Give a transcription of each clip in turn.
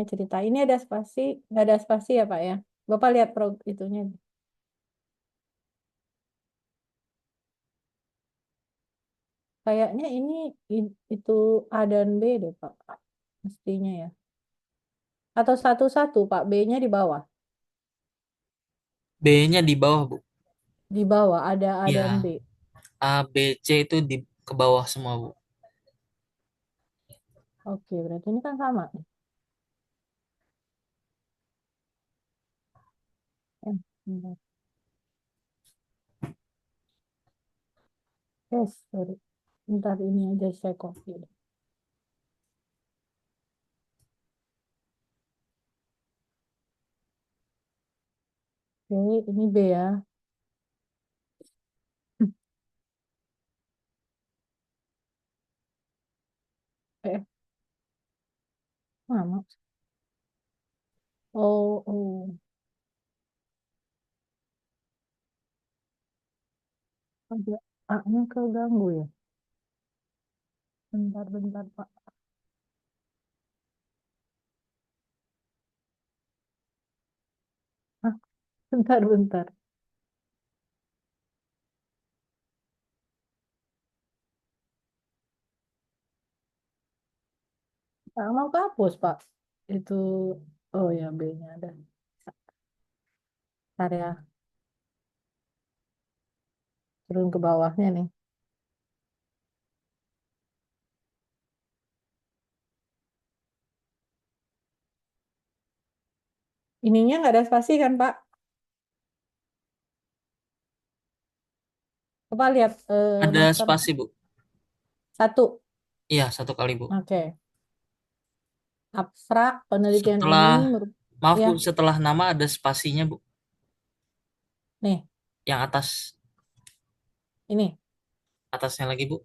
cerita. Ini ada spasi, nggak ada spasi ya Pak ya? Bapak lihat itunya. Kayaknya ini itu A dan B deh Pak. Mestinya ya. Atau satu-satu Pak, B-nya di bawah. B-nya di bawah, Bu. Di bawah ada A dan Ya, B. A, B, C itu di ke bawah semua, Bu. Oke, berarti ini kan sama. Bentar. Yes, sorry. Bentar ini aja saya copy deh. Oke, ini B ya. Eh, mana? Oh, oh. Ada A-nya keganggu ya. Bentar, Pak. Hah, bentar. Mau hapus, Pak. Itu, oh ya, B-nya ada. Bentar ya, turun ke bawahnya nih. Ininya nggak ada spasi kan, Pak? Coba lihat Ada master spasi, Bu. satu. Iya, satu kali, Bu. Oke. Abstrak penelitian ini Setelah, maaf, ya, Bu, setelah nama ada spasinya, Bu. nih, Yang ini. atasnya lagi, Bu.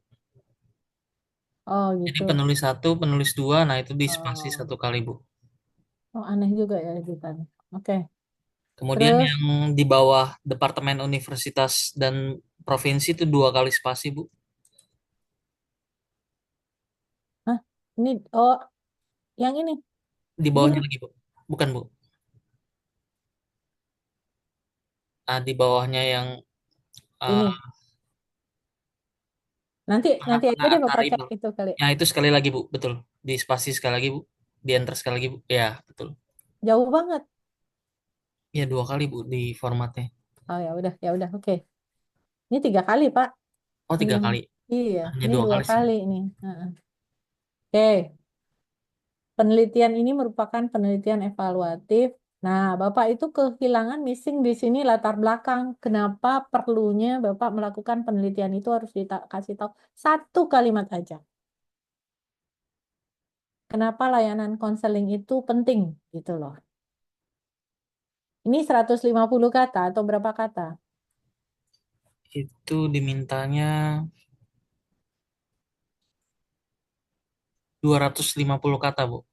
Oh, Jadi gitu. penulis satu, penulis dua, nah itu di spasi Oh, satu kali, Bu. oh aneh juga ya editannya. Oke. Kemudian Terus, yang di bawah Departemen Universitas dan Provinsi itu dua kali spasi, Bu. hah, ini, oh, yang ini, Di gini, bawahnya lagi, Bu. Bukan, Bu. Nah, di bawahnya yang ini. eh, Nanti, nanti aja tengah-tengah deh akar Bapak cek email. itu kali. Ya, itu sekali lagi, Bu. Betul. Di spasi sekali lagi, Bu. Di enter sekali lagi, Bu. Ya, betul. Jauh banget. Ya, dua kali, Bu, di formatnya. Oh ya udah, oke. Ini 3 kali Pak. Oh, Ini, tiga kali. iya, Hanya ini dua dua kali sih. kali ini. Heeh. Oke. Penelitian ini merupakan penelitian evaluatif. Nah, Bapak itu kehilangan missing di sini latar belakang. Kenapa perlunya Bapak melakukan penelitian itu harus dikasih tahu satu kalimat aja. Kenapa layanan konseling itu penting gitu loh. Ini 150 kata atau berapa kata? Itu dimintanya 250 kata, Bu.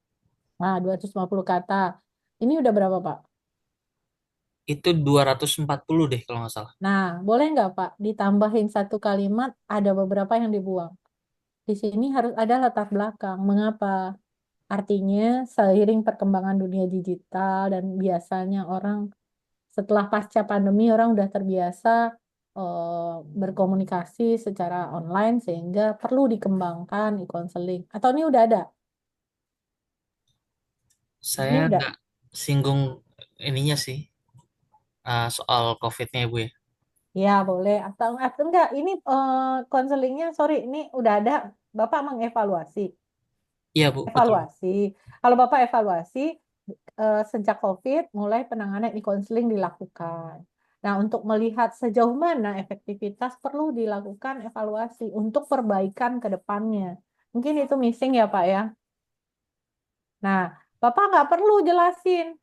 Nah, 250 kata. Ini udah berapa, Pak? Itu 240 deh kalau nggak salah. Nah, boleh nggak, Pak, ditambahin satu kalimat, ada beberapa yang dibuang. Di sini harus ada latar belakang. Mengapa? Artinya, seiring perkembangan dunia digital dan biasanya orang setelah pasca pandemi orang udah terbiasa berkomunikasi secara online sehingga perlu dikembangkan e-counseling. Atau ini udah ada? Saya Ini udah. nggak singgung ininya sih, soal COVID-nya, Bu ya. Ya, boleh. Atau enggak, ini konselingnya, sorry, ini udah ada. Bapak mengevaluasi. Iya, Bu, betul. Evaluasi. Kalau Bapak evaluasi, sejak COVID, mulai penanganan e-counseling dilakukan. Nah, untuk melihat sejauh mana efektivitas perlu dilakukan evaluasi untuk perbaikan ke depannya. Mungkin itu missing ya, Pak ya. Nah, Bapak nggak perlu jelasin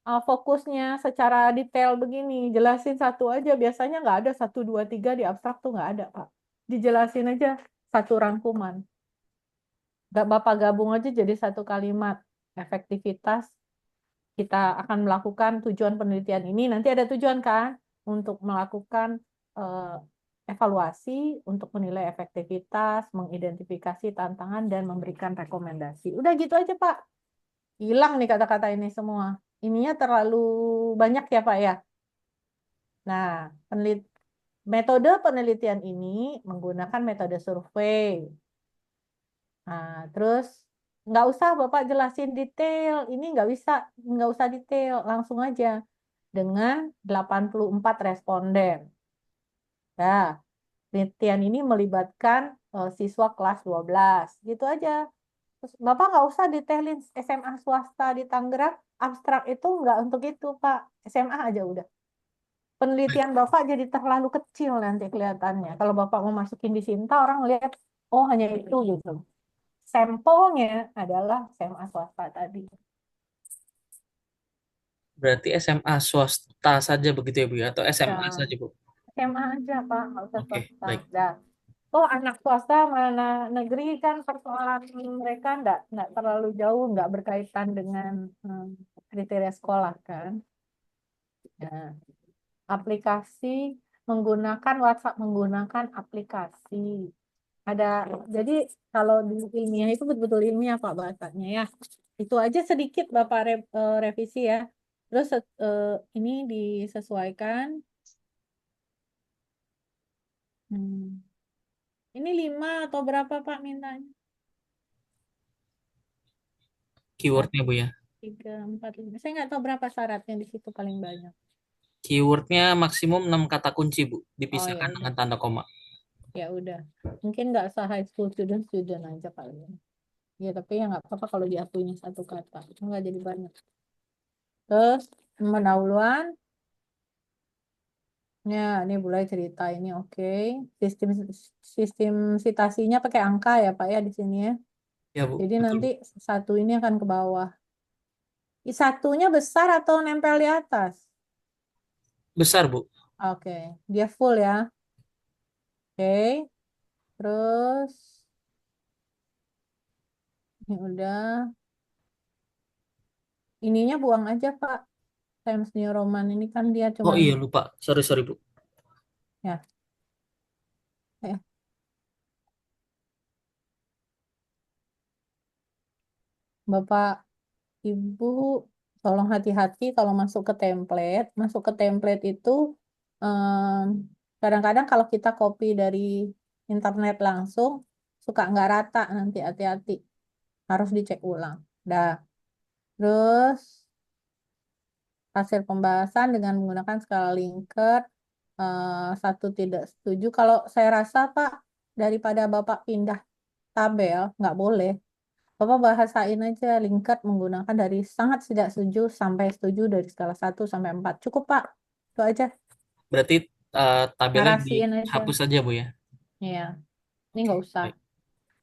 fokusnya secara detail begini. Jelasin satu aja. Biasanya nggak ada satu, dua, tiga di abstrak tuh nggak ada, Pak. Dijelasin aja satu rangkuman. Nggak Bapak gabung aja jadi satu kalimat. Efektivitas kita akan melakukan tujuan penelitian ini. Nanti ada tujuan kan untuk melakukan eh, evaluasi, untuk menilai efektivitas, mengidentifikasi tantangan, dan memberikan rekomendasi. Udah gitu aja, Pak. Hilang nih kata-kata ini semua. Ininya terlalu banyak ya Pak ya. Nah, metode penelitian ini menggunakan metode survei. Nah, terus nggak usah Bapak jelasin detail. Ini nggak usah detail, langsung aja dengan 84 responden. Nah, penelitian ini melibatkan siswa kelas 12. Gitu aja. Terus Bapak nggak usah detailin SMA swasta di Tangerang, abstrak itu nggak untuk itu, Pak. SMA aja udah. Penelitian Bapak jadi terlalu kecil nanti kelihatannya. Kalau Bapak mau masukin di Sinta, orang lihat, oh hanya itu gitu. Sampelnya adalah SMA swasta tadi. Berarti SMA swasta saja begitu ya Bu ya? Atau Ya, SMA saja Bu? SMA aja, Pak. Nggak usah Oke, swasta. baik. Dah. Oh, anak swasta mana negeri kan persoalan mereka nggak terlalu jauh, nggak berkaitan dengan hmm, kriteria sekolah kan. Nah, aplikasi menggunakan WhatsApp menggunakan aplikasi. Ada jadi kalau di ilmiah itu betul-betul ilmiah Pak bahasanya ya. Itu aja sedikit Bapak revisi ya. Terus ini disesuaikan. Hmm. Ini 5 atau berapa Pak mintanya? Satu, Keywordnya Bu ya. 3, 4, 5. Saya nggak tahu berapa syaratnya di situ paling banyak. Keywordnya maksimum 6 kata kunci Bu, Oh ya dipisahkan udah, dengan tanda koma. ya udah. Mungkin nggak usah high school student aja kali ya. Ya tapi ya nggak apa-apa kalau diakuinya satu kata. Itu nggak jadi banyak. Terus pendahuluan. Ya, ini mulai cerita ini oke. Sistem sistem citasinya pakai angka ya Pak ya di sini ya. Ya Bu, Jadi betul nanti Bu. satu ini akan ke bawah. Satunya besar atau nempel di atas? Besar Bu. Oke, dia full ya. Oke, terus ini udah. Ininya buang aja Pak. Times New Roman ini kan dia Oh cuman iya lupa. Sorry sorry Bu. ya. eh, Bapak Ibu tolong hati-hati kalau masuk ke template. Masuk ke template itu em, kadang-kadang kalau kita copy dari internet langsung suka nggak rata nanti hati-hati. Harus dicek ulang. Dah. Terus hasil pembahasan dengan menggunakan skala Likert satu tidak setuju. Kalau saya rasa Pak daripada Bapak pindah tabel nggak boleh. Bapak bahasain aja Likert menggunakan dari sangat tidak setuju sampai setuju dari skala 1 sampai 4. Cukup Pak. Itu aja. Berarti tabelnya Narasiin aja. dihapus saja Bu ya. Ya, ini Oke, nggak usah. baik.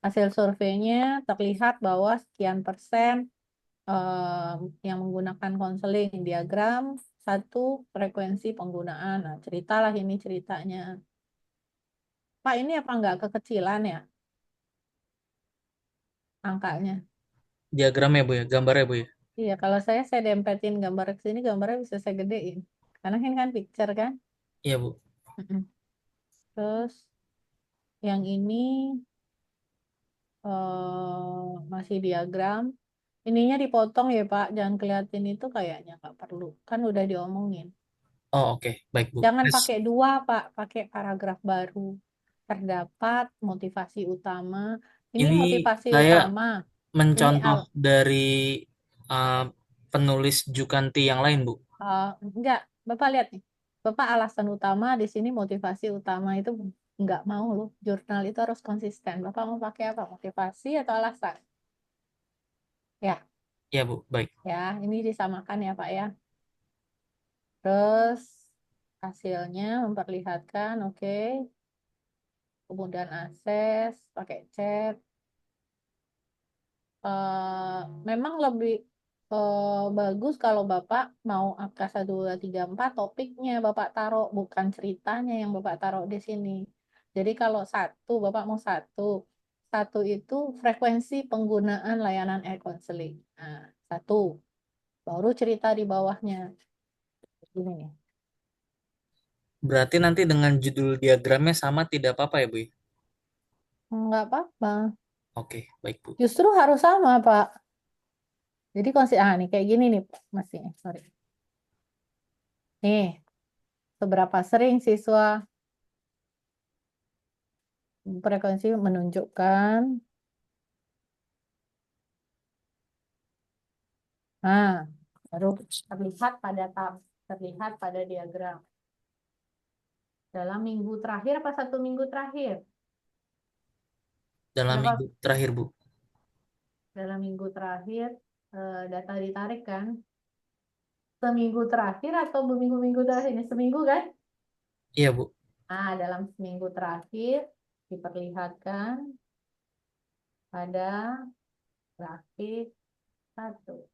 Hasil surveinya terlihat bahwa sekian persen yang menggunakan konseling diagram satu frekuensi penggunaan. Nah, ceritalah ini ceritanya. Pak, ini apa nggak kekecilan ya angkanya? Diagram ya Bu ya, gambar ya Bu ya. Iya, kalau saya dempetin gambar ke sini, gambarnya bisa saya gedein. Karena ini kan picture kan. Iya Bu. Mm-mm. Terus yang ini masih diagram. Ininya dipotong ya Pak, jangan kelihatan itu kayaknya nggak perlu. Kan udah diomongin. Oh oke, baik Bu. Jangan Terus pakai dua Pak, pakai paragraf baru. Terdapat motivasi utama. Ini ini motivasi saya utama. Ini mencontoh dari uh, penulis Jukanti yang lain Bu. enggak, Bapak lihat nih. Bapak alasan utama di sini motivasi utama itu enggak mau loh. Jurnal itu harus konsisten. Bapak mau pakai apa? Motivasi atau alasan? Ya, Ya Bu, baik. ya, ini disamakan ya Pak ya. Terus hasilnya memperlihatkan oke. Kemudian akses pakai chat. Memang lebih bagus kalau Bapak mau angka 1, 2, 3, 4 topiknya Bapak taruh bukan ceritanya yang Bapak taruh di sini. Jadi kalau satu Bapak mau satu itu frekuensi penggunaan layanan e-counseling. Nah, satu baru cerita di bawahnya. Ini nih. Berarti nanti dengan judul diagramnya sama tidak apa-apa ya Bu ya? Nggak apa-apa. Oke, baik Bu. Justru harus sama Pak. Jadi nih kayak gini nih, masih, sorry. Nih, seberapa sering siswa frekuensi menunjukkan. Nah, baru terlihat pada diagram. Dalam minggu terakhir apa 1 minggu terakhir? Dalam Berapa? minggu terakhir, Bu. Dalam minggu terakhir data ditarik kan? Seminggu terakhir atau berminggu-minggu terakhir? Ini seminggu kan? Iya, Bu. Nah, dalam seminggu terakhir diperlihatkan pada grafik 1.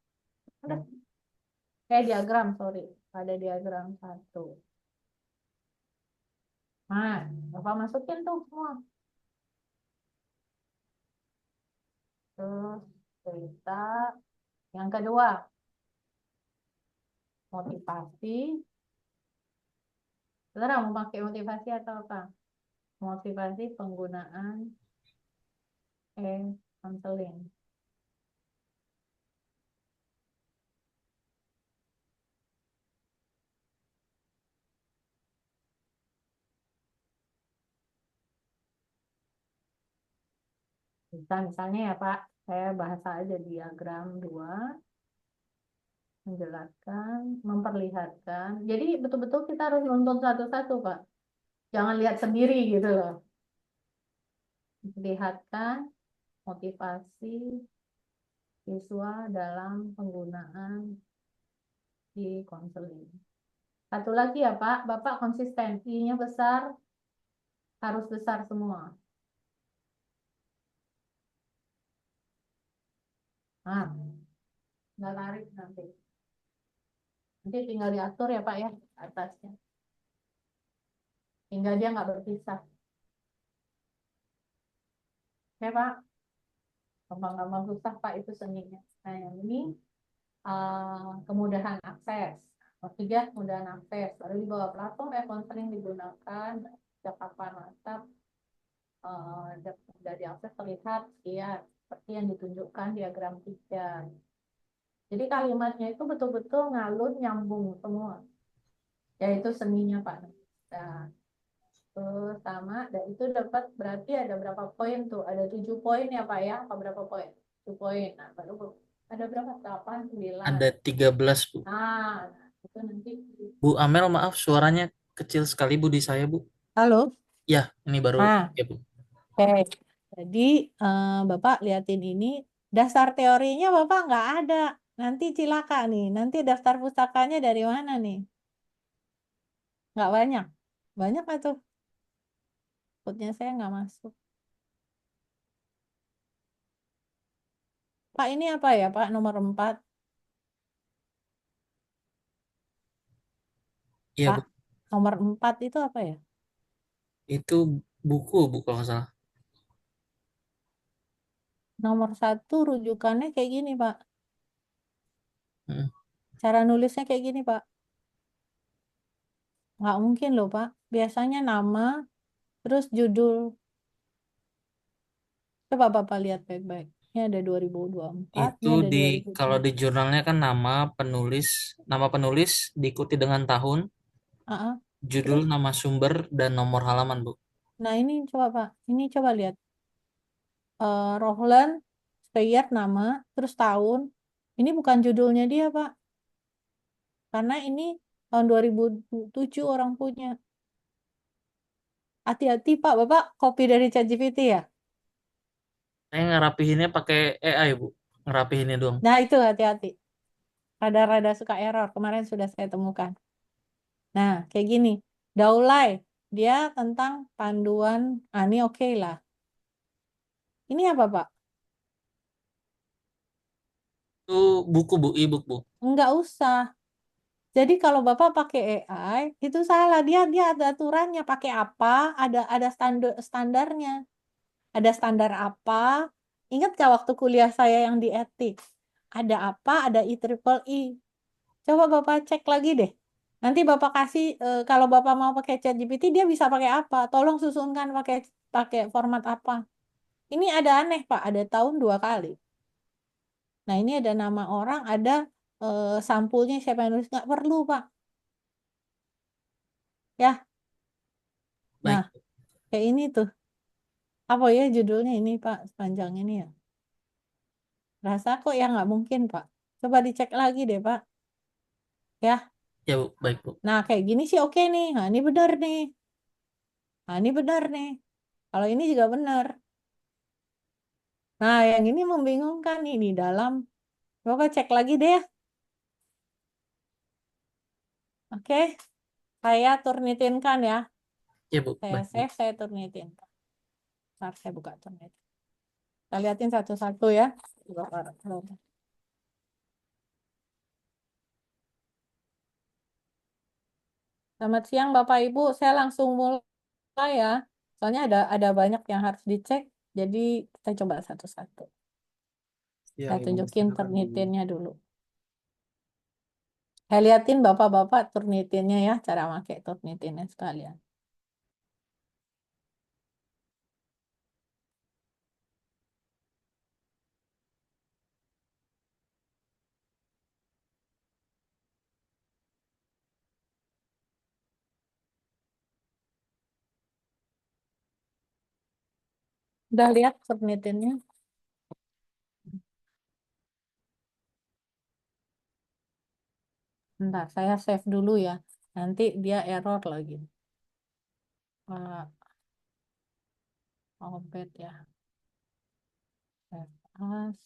Ada diagram, sorry. Pada diagram 1. Nah, Bapak masukin tuh semua. Terus cerita yang kedua, motivasi. Saudara mau pakai motivasi atau apa? Motivasi penggunaan konseling. Misalnya ya Pak, saya bahasa aja diagram 2, menjelaskan, memperlihatkan. Jadi betul-betul kita harus nonton satu-satu Pak. Jangan lihat sendiri gitu loh. Lihatkan motivasi siswa dalam penggunaan di konseling. Satu lagi ya Pak, Bapak konsisten, I-nya besar, harus besar semua. Nah, nggak tarik nanti. Nanti tinggal diatur ya Pak ya, atasnya. Hingga dia nggak berpisah. Oke Pak, gampang-gampang susah Pak itu seninya. Nah yang ini kemudahan akses. Ketiga, kemudahan akses. Lalu di bawah platform konseling digunakan, jangkauan mantap, dari akses terlihat ya seperti yang ditunjukkan diagram 3. Jadi kalimatnya itu betul-betul ngalur nyambung semua. Yaitu seninya Pak. Nah, terus sama, dan itu dapat berarti ada berapa poin tuh? Ada 7 poin ya Pak ya? Apa berapa poin? 7 poin. Nah, baru ada berapa? 8, 9. Ada 13, Bu. Nah, itu nanti. Bu Amel, maaf suaranya kecil sekali, Bu, di saya, Bu. Halo. Ya, ini baru. Nah, Ya, Bu. oke. Jadi Bapak liatin ini, dasar teorinya Bapak nggak ada. Nanti cilaka nih. Nanti daftar pustakanya dari mana nih? Nggak banyak. Banyak nggak tuh? Outputnya saya nggak masuk. Pak ini apa ya Pak? Nomor 4. Iya, Pak, Bu. nomor 4 itu apa ya? Itu buku, Bu, kalau nggak salah. Nomor 1 rujukannya kayak gini Pak. Mm. Cara nulisnya kayak gini Pak. Nggak mungkin loh Pak. Biasanya nama, terus judul. Coba Bapak lihat baik-baik. Ini ada 2024, Itu ini ada di kalau 2020. di jurnalnya kan nama penulis diikuti dengan tahun, Ah, ah. judul, Terus, nama sumber, dan nomor halaman, Bu. nah ini coba Pak. Ini coba lihat. Rohlan, Speyer nama, terus tahun. Ini bukan judulnya dia Pak. Karena ini tahun 2007 orang punya. Hati-hati Pak, Bapak copy dari ChatGPT ya? Saya ngerapihinnya pakai AI, Bu. Ngerapihinnya doang. Nah itu hati-hati. Rada-rada suka error. Kemarin sudah saya temukan. Nah, kayak gini. Daulay, dia tentang panduan, ini oke lah. Ini apa, Pak? Itu buku, Bu, e-book, Bu. Enggak usah. Jadi kalau Bapak pakai AI, itu salah. Dia ada aturannya. Pakai apa? Ada standarnya. Ada standar apa? Ingat gak waktu kuliah saya yang di etik? Ada apa? Ada IEEE. Coba Bapak cek lagi deh. Nanti Bapak kasih, kalau Bapak mau pakai ChatGPT, dia bisa pakai apa? Tolong susunkan pakai pakai format apa? Ini ada aneh Pak, ada tahun 2 kali. Nah, ini ada nama orang, ada sampulnya siapa yang nulis. Nggak perlu, Pak. Ya, nah, Baik. kayak ini tuh. Apa ya judulnya ini, Pak, sepanjang ini ya? Rasa kok ya nggak mungkin, Pak. Coba dicek lagi deh, Pak. Ya, Ya, Bu. Baik, Bu. nah kayak gini sih oke nih. Nah, ini benar nih. Nah, ini benar nih. Kalau ini juga benar. Nah, yang ini membingungkan nih di dalam. Bapak cek lagi deh ya. Oke, saya turnitinkan ya. Ya, Bu. Saya Baik, Bu. save, saya turnitin. Ntar saya buka turnitin. Kita liatin satu-satu ya. Selamat siang Bapak Ibu, saya langsung mulai ya. Soalnya ada banyak yang harus dicek, jadi kita coba satu-satu. Siang Saya Ibu, tunjukin silakan Bu. turnitinnya dulu. Saya liatin Bapak-Bapak turnitinnya ya, cara pakai turnitinnya sekalian. Udah lihat turnitinnya? Bentar, saya save dulu ya. Nanti dia error lagi. Pak Obed ya. Save as.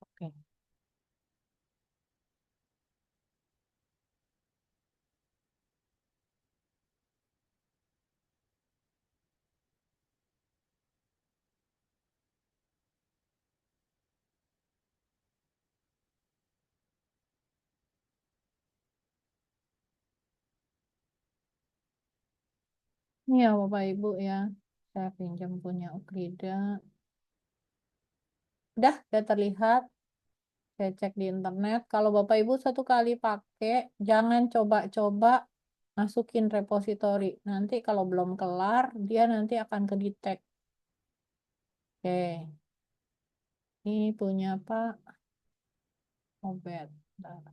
Oke. Ini ya Bapak Ibu ya. Saya pinjam punya Ukrida. Udah terlihat. Saya cek di internet. Kalau Bapak Ibu satu kali pakai, jangan coba-coba masukin repositori. Nanti kalau belum kelar, dia nanti akan ke detect. Oke, ini punya Pak Obed. Bentar.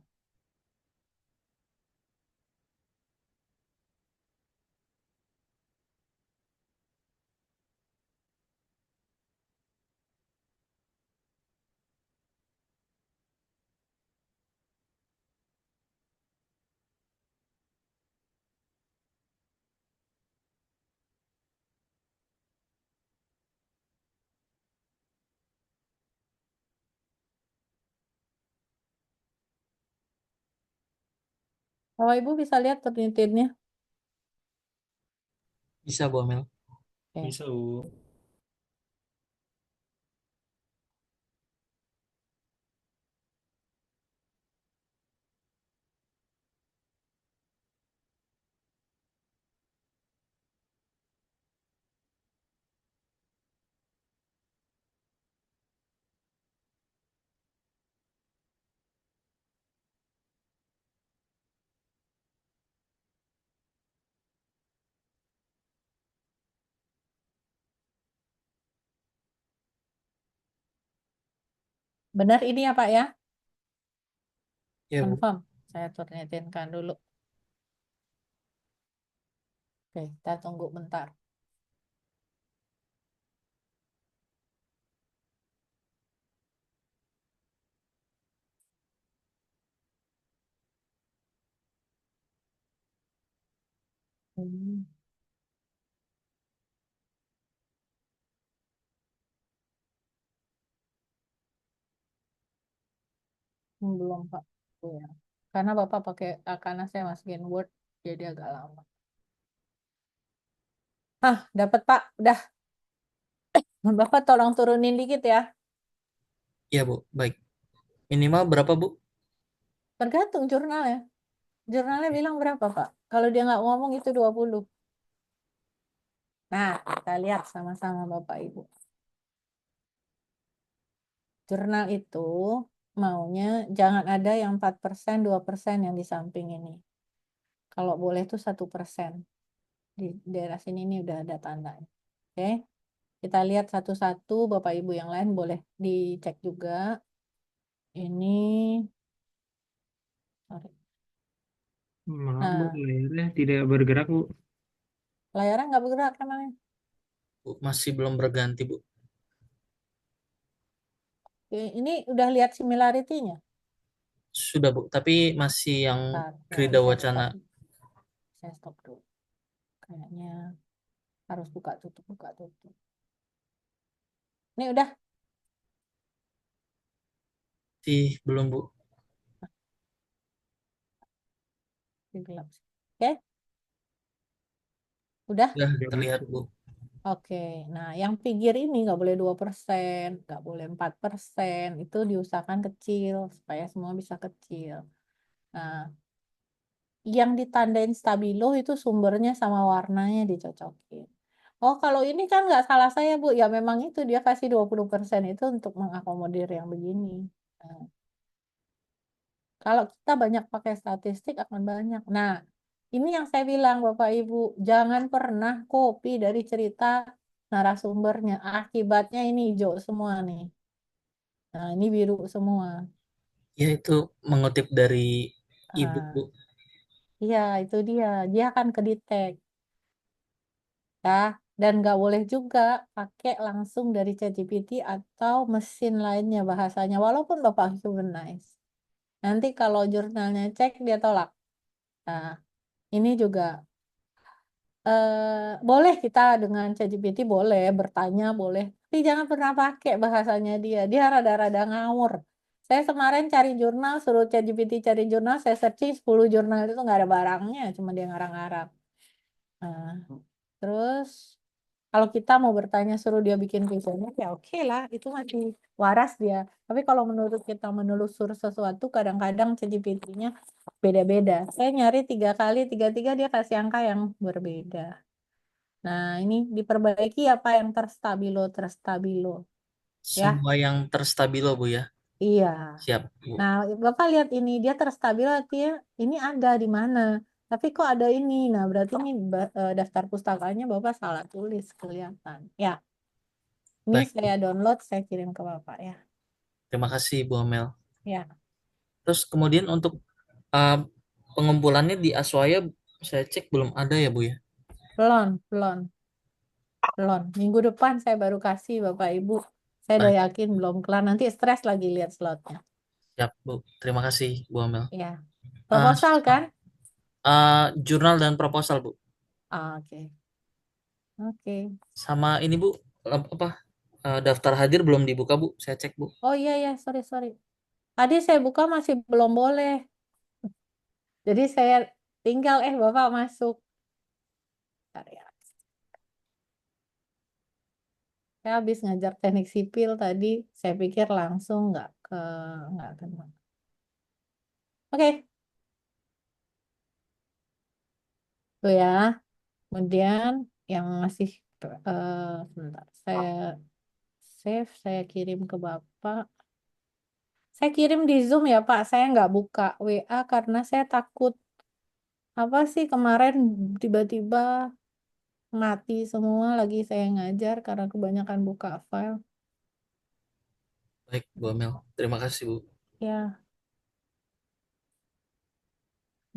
Bapak Ibu bisa lihat turnitinnya. Bisa, Bu Amel. Oke. Bisa Bu. Benar ini ya Pak ya? Ya, Bu. Confirm. Saya turnitinkan dulu. Oke, kita tunggu bentar. Hmm, belum Pak. Oh, ya. Karena Bapak pakai, karena saya masukin Word, jadi agak lama. Ah, dapat Pak. Udah. Bapak tolong turunin dikit ya. Ya, Bu. Baik. Minimal berapa, Bu? Tergantung jurnalnya. Jurnalnya bilang berapa, Pak? Kalau dia nggak ngomong itu 20. Nah, kita lihat sama-sama Bapak Ibu. Jurnal itu maunya jangan ada yang 4%, 2% yang di samping ini. Kalau boleh itu 1%. Di daerah sini ini udah ada tandanya. Oke. Kita lihat satu-satu, Bapak Ibu yang lain boleh dicek juga. Ini, sorry. Maaf Bu, Nah, layarnya tidak bergerak Bu. layarnya nggak bergerak emangnya. Bu, masih belum berganti, Bu. Ini udah lihat similarity-nya. Sudah, Bu, tapi masih yang Bentar, ya, Krida saya Wacana. stop. Saya stop dulu. Kayaknya harus buka tutup, buka tutup. Ini udah, Belum, Bu. gelap. Oke, udah. Udah Tidak terlihat, masuk. Bu. Oke, nah yang figure ini nggak boleh 2%, nggak boleh 4%, itu diusahakan kecil, supaya semua bisa kecil. Nah, yang ditandain stabilo itu sumbernya sama warnanya dicocokin. Oh, kalau ini kan nggak salah saya, Bu. Ya memang itu dia kasih 20% itu untuk mengakomodir yang begini. Nah, kalau kita banyak pakai statistik akan banyak. Nah, ini yang saya bilang Bapak Ibu, jangan pernah copy dari cerita narasumbernya. Akibatnya ini hijau semua nih. Nah, ini biru semua. Ya, itu mengutip dari ibu, Bu. Ah, iya, itu dia. Dia akan kedetek. Ya, dan nggak boleh juga pakai langsung dari ChatGPT atau mesin lainnya bahasanya, walaupun Bapak humanize. Nanti kalau jurnalnya cek, dia tolak. Nah, ini juga boleh kita dengan ChatGPT boleh bertanya boleh, tapi jangan pernah pakai bahasanya dia. Dia rada-rada ngawur. Saya kemarin cari jurnal, suruh ChatGPT cari jurnal, saya searching 10 jurnal itu nggak ada barangnya, cuma dia ngarang-ngarang. Nah, terus kalau kita mau bertanya suruh dia bikin kuesioner, ya oke lah, itu masih waras dia. Tapi kalau menurut kita menelusur sesuatu, kadang-kadang ChatGPT-nya beda-beda. Saya nyari 3 kali, tiga-tiga dia kasih angka yang berbeda. Nah, ini diperbaiki apa yang terstabilo, terstabilo. Ya, Semua yang terstabilo, Bu, ya. iya. Siap, Bu. Nah, Bapak lihat ini, dia terstabilo artinya ini ada di mana. Tapi kok ada ini? Nah, berarti ini daftar pustakanya Bapak salah tulis kelihatan. Ya, ini Baik, Bu. saya download, saya kirim ke Bapak ya. Terima kasih, Bu Amel. Ya, Terus kemudian untuk uh, pengumpulannya di Aswaya, saya cek belum ada ya, Bu, ya. belum, belum, belum. Minggu depan saya baru kasih Bapak Ibu. Saya udah Baik, yakin belum kelar. Nanti stres lagi lihat slotnya. siap, Bu. Terima kasih, Bu Amel. Ya, Uh, proposal kan? Jurnal dan proposal, Bu. Ah, oke, oke. Sama ini, Bu, apa? Daftar hadir belum dibuka, Bu. Saya cek, Bu. Oh iya ya, sorry sorry. Tadi saya buka masih belum boleh. Jadi saya tinggal Bapak masuk. Bentar ya. Saya habis ngajar teknik sipil tadi, saya pikir langsung nggak kena. Oke, tuh ya. Kemudian yang masih sebentar, saya save, saya kirim ke Bapak. Saya kirim di Zoom ya Pak, saya nggak buka WA karena saya takut apa sih kemarin tiba-tiba mati semua lagi saya ngajar karena kebanyakan buka file. Baik, Bu Amel. Terima kasih, Bu. Ya,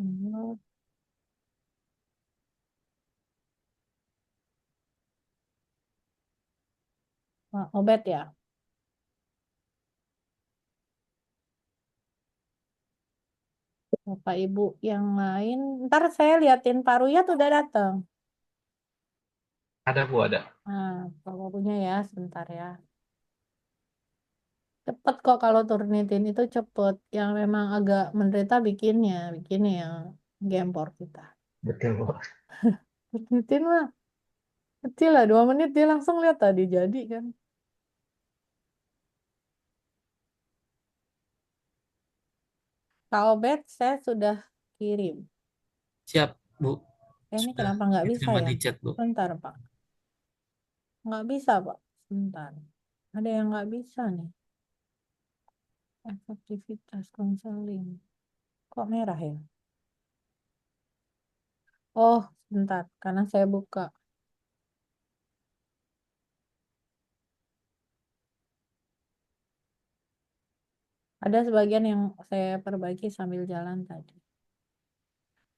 hmm, Pak Obet ya. Bapak Ibu yang lain, ntar saya liatin Pak Ruyat udah datang. Ada Bu, ada. Nah, Pak punya ya, sebentar ya. Cepet kok kalau Turnitin itu cepet. Yang memang agak menderita bikinnya yang gempor kita. Betul Bu. Turnitin mah kecil lah, 2 menit dia langsung lihat tadi jadi kan. Pak Obet saya sudah kirim. Siap, Bu. Ini Sudah kenapa nggak bisa diterima ya? di chat, Bu. Sebentar Pak. Nggak bisa Pak. Sebentar. Ada yang nggak bisa nih. Efektivitas konseling. Kok merah ya? Oh, sebentar. Karena saya buka. Ada sebagian yang saya perbaiki sambil jalan tadi.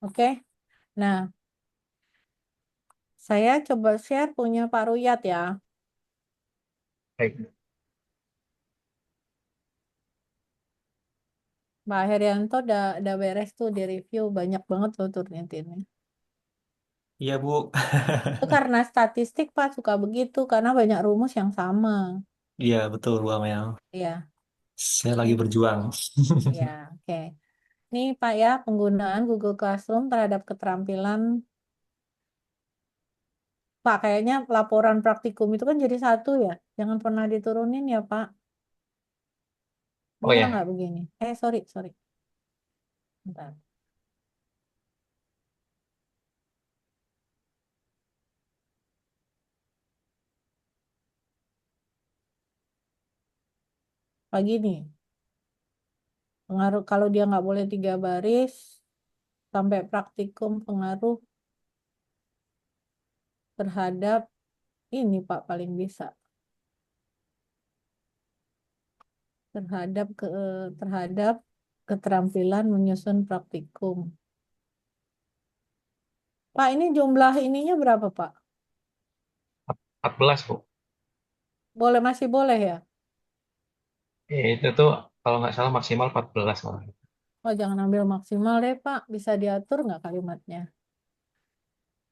Oke. Nah, saya coba share punya Pak Ruyat ya. Baik. Pak Herianto udah beres tuh di review. Banyak banget loh Turnitinnya. Iya, Bu. Itu karena statistik Pak suka begitu. Karena banyak rumus yang sama. Iya, betul, Bu Amel. Iya. Saya lagi berjuang. Ya, oke. Ini Pak ya, penggunaan Google Classroom terhadap keterampilan. Pak, kayaknya laporan praktikum itu kan jadi satu ya. Jangan pernah diturunin ya Pak. Oh Bisa ya, nggak begini? Sorry, sorry. Bentar. Pak gini, pengaruh kalau dia nggak boleh 3 baris, sampai praktikum pengaruh terhadap ini Pak paling bisa. Terhadap keterampilan menyusun praktikum. Pak, ini jumlah ininya berapa Pak? 14 Bu. Masih boleh ya? Itu tuh kalau nggak salah maksimal 14 malah. Oh, jangan ambil maksimal deh, Pak. Bisa diatur nggak kalimatnya?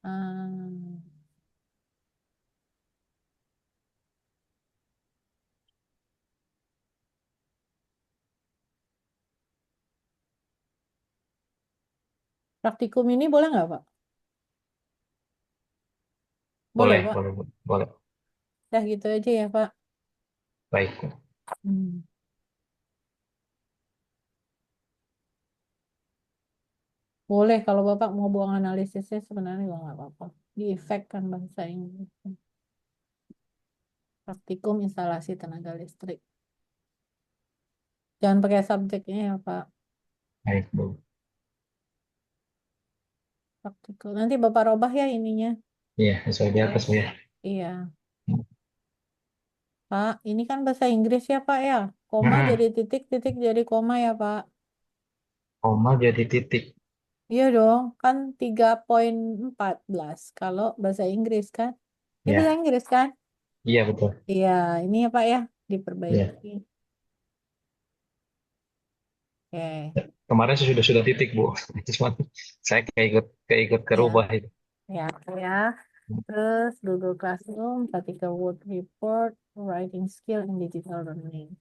Hmm, praktikum ini boleh nggak, Pak? Boleh, Boleh, Pak. boleh, Bu. Boleh. Dah gitu aja ya, Pak. Baik, Bu. Hmm. Boleh kalau Bapak mau buang analisisnya sebenarnya juga nggak apa-apa. Di efek kan bahasa Inggris. Praktikum instalasi tenaga listrik. Jangan pakai subjeknya ya, Pak. Baik, Bu. Praktikum. Nanti Bapak robah ya ininya. Iya, sesuai di atas, Bu ya. Iya. Pak, ini kan bahasa Inggris ya, Pak ya. Koma Hmm, jadi titik, titik jadi koma ya, Pak. koma jadi titik. Iya dong, kan 3,14 kalau bahasa Inggris kan. Ini bahasa Ya, Inggris kan? iya betul. Iya, ini ya Pak ya, Iya. diperbaiki. Oke, Kemarin saya sudah titik, Bu. Cuma saya keikut ya, kerubah itu. ya, ya. Terus Google Classroom, Practical Word Report, Writing Skill, and Digital Learning.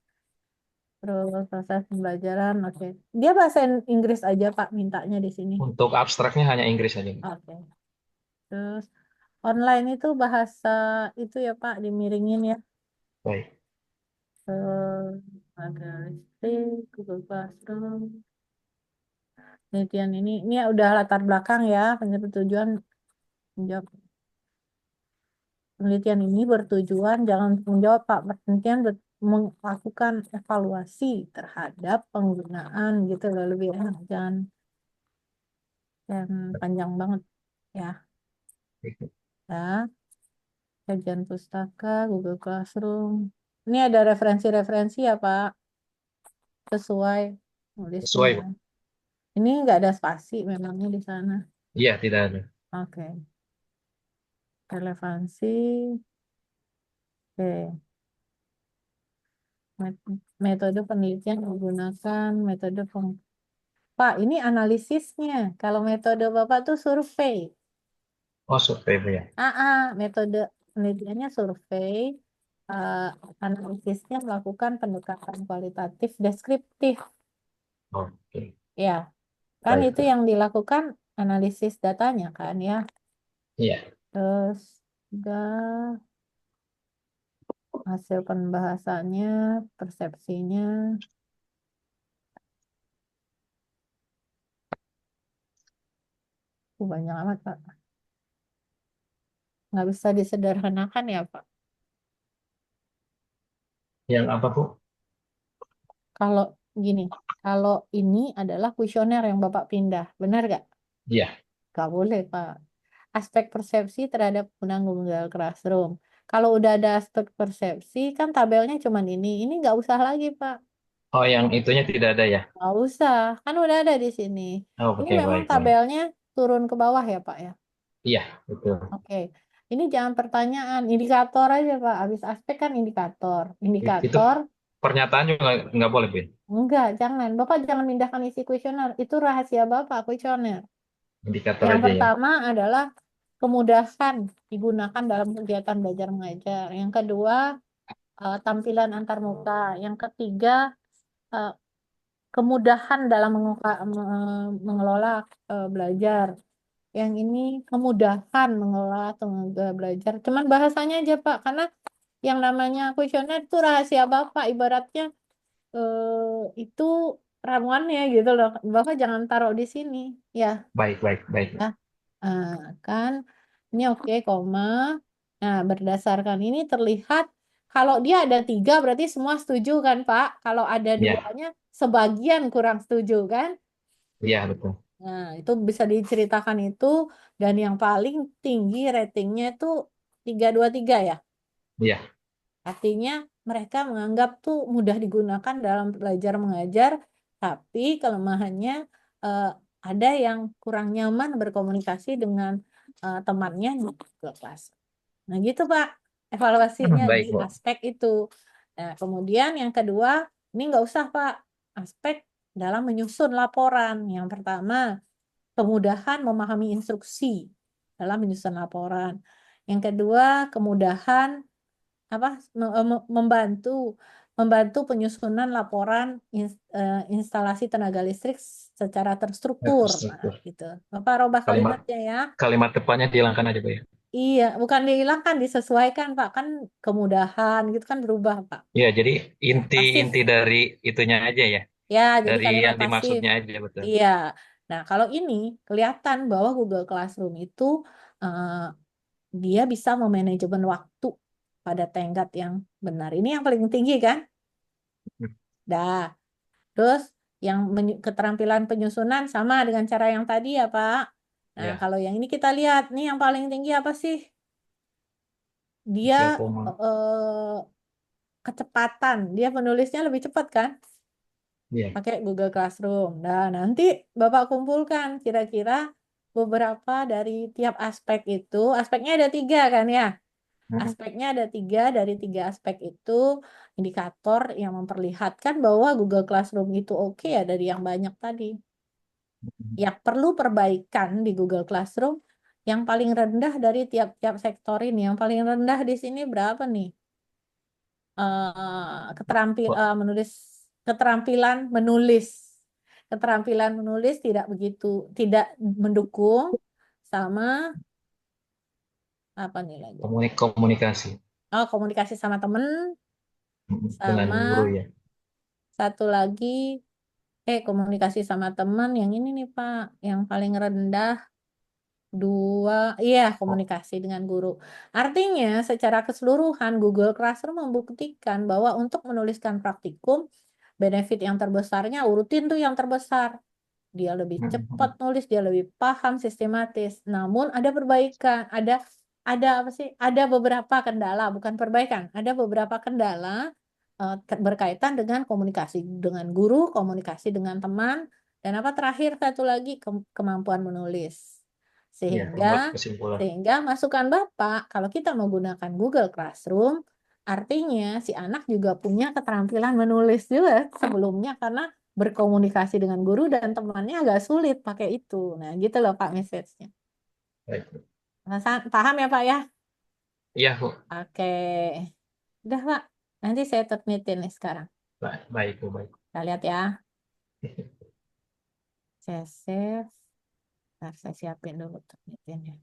Terus proses pembelajaran, oke. Dia bahasa Inggris aja Pak mintanya di sini. Untuk abstraknya hanya Inggris saja, Bu. Oke. Terus online itu bahasa itu ya Pak, dimiringin ya. Baik. Ada listrik, Google Classroom. Penelitian ini ya udah latar belakang ya. Penelitian menjawab penelitian ini bertujuan jangan menjawab Pak. Penelitian melakukan evaluasi terhadap penggunaan gitu loh lebih enak jangan yang panjang banget ya. Ya, kajian pustaka, Google Classroom. Ini ada referensi-referensi ya Pak, sesuai nulisnya. Sesuai, Bu. Ini nggak ada spasi memangnya di sana. Iya, tidak ada. Oke. Relevansi. Oke. Metode penelitian menggunakan metode Pak, ini analisisnya. Kalau metode Bapak tuh survei. Oh, survei, Bu ya. Metode penelitiannya survei. Eh, Analisisnya melakukan pendekatan kualitatif deskriptif. Oke. Ya, kan Baik, itu Bu. yang dilakukan analisis datanya kan ya. Iya. Terus juga hasil pembahasannya, persepsinya. Banyak amat, Pak. Nggak bisa disederhanakan ya, Pak. Yang apa, Bu? Kalau gini, kalau ini adalah kuesioner yang Bapak pindah, benar nggak? Iya. Nggak boleh, Pak. Aspek persepsi terhadap penggunaan Google Classroom. Kalau udah ada aspek persepsi, kan tabelnya cuma ini nggak usah lagi, Pak. Oh, yang itunya tidak ada ya? Nggak usah, kan udah ada di sini. Oh, Ini oke, memang baik, baik. tabelnya turun ke bawah ya, Pak ya. Iya, betul. Oke, ini jangan pertanyaan, indikator aja Pak. Habis aspek kan indikator. Itu Indikator, pernyataan juga nggak boleh, Bin. enggak, jangan. Bapak jangan pindahkan isi kuesioner. Itu rahasia Bapak, kuesioner. Indikator Yang aja ya. pertama adalah kemudahan digunakan dalam kegiatan belajar mengajar. Yang kedua, tampilan antarmuka. Yang ketiga, eh, kemudahan dalam mengelola belajar. Yang ini kemudahan mengelola tenaga belajar. Cuman bahasanya aja Pak, karena yang namanya kuesioner itu rahasia Bapak. Ibaratnya itu ramuannya gitu loh. Bapak jangan taruh di sini. Ya, Baik, baik, baik. ya. Ah, kan ini oke, koma. Nah, berdasarkan ini terlihat kalau dia ada tiga berarti semua setuju kan Pak? Kalau ada Iya, duanya sebagian kurang setuju kan? iya, betul. Nah, itu bisa diceritakan itu dan yang paling tinggi ratingnya itu 323 ya. Iya. Artinya mereka menganggap tuh mudah digunakan dalam belajar mengajar, tapi kelemahannya eh, ada yang kurang nyaman berkomunikasi dengan temannya di kelas. Nah, gitu Pak, evaluasinya di Baik, Bu. aspek itu. Nah, kemudian yang kedua, ini nggak usah Pak, aspek dalam menyusun laporan. Yang pertama, kemudahan memahami instruksi dalam menyusun laporan. Yang kedua, kemudahan apa membantu membantu penyusunan laporan instalasi tenaga listrik secara terstruktur. Nah, Terstruktur. gitu. Bapak robah Kalimat kalimatnya ya. kalimat depannya dihilangkan aja, Bu ya. Iya, bukan dihilangkan, disesuaikan, Pak. Kan kemudahan gitu kan berubah, Pak. Iya, jadi Pasif. inti-inti dari itunya aja ya. Ya, jadi Dari kalimat yang pasif. dimaksudnya aja, betul. Iya. Nah, kalau ini kelihatan bahwa Google Classroom itu eh, dia bisa memanajemen waktu pada tenggat yang benar. Ini yang paling tinggi kan? Dah. Terus yang keterampilan penyusunan sama dengan cara yang tadi ya, Pak. Nah, Ya, kalau yang ini kita lihat, nih yang paling tinggi apa sih? Dia hasil koma. eh, kecepatan. Dia penulisnya lebih cepat kan? Iya. Pakai Google Classroom. Nah, nanti Bapak kumpulkan kira-kira beberapa dari tiap aspek itu. Aspeknya ada tiga kan ya? Mm-mm. Aspeknya ada tiga, dari tiga aspek itu indikator yang memperlihatkan bahwa Google Classroom itu oke ya dari yang banyak tadi. Yang perlu perbaikan di Google Classroom yang paling rendah dari tiap-tiap sektor ini. Yang paling rendah di sini berapa nih? Wah, Menulis keterampilan menulis. Keterampilan menulis tidak begitu, tidak mendukung sama apa nih lagi? komunikasi Oh, komunikasi sama temen, dengan guru sama ya. satu lagi komunikasi sama teman yang ini nih Pak, yang paling rendah dua, iya Oh, komunikasi dengan guru. Artinya secara keseluruhan Google Classroom membuktikan bahwa untuk menuliskan praktikum benefit yang terbesarnya urutin tuh yang terbesar. Dia lebih cepat mm-mm. nulis, dia lebih paham sistematis. Namun ada perbaikan, ada apa sih? Ada beberapa kendala, bukan perbaikan. Ada beberapa kendala berkaitan dengan komunikasi dengan guru, komunikasi dengan teman, dan apa terakhir satu lagi kemampuan menulis. Iya, membuat Sehingga kesimpulan. sehingga masukan Bapak kalau kita menggunakan Google Classroom artinya si anak juga punya keterampilan menulis juga sebelumnya karena berkomunikasi dengan guru dan temannya agak sulit pakai itu. Nah, gitu loh Pak message-nya. Baik. Paham ya Pak ya? Iya, Bu. Oke. Udah Pak. Nanti saya submitin nih sekarang. Baik, baik, Bu, baik. Kita lihat ya. Saya save. Ntar saya siapin dulu submitinnya.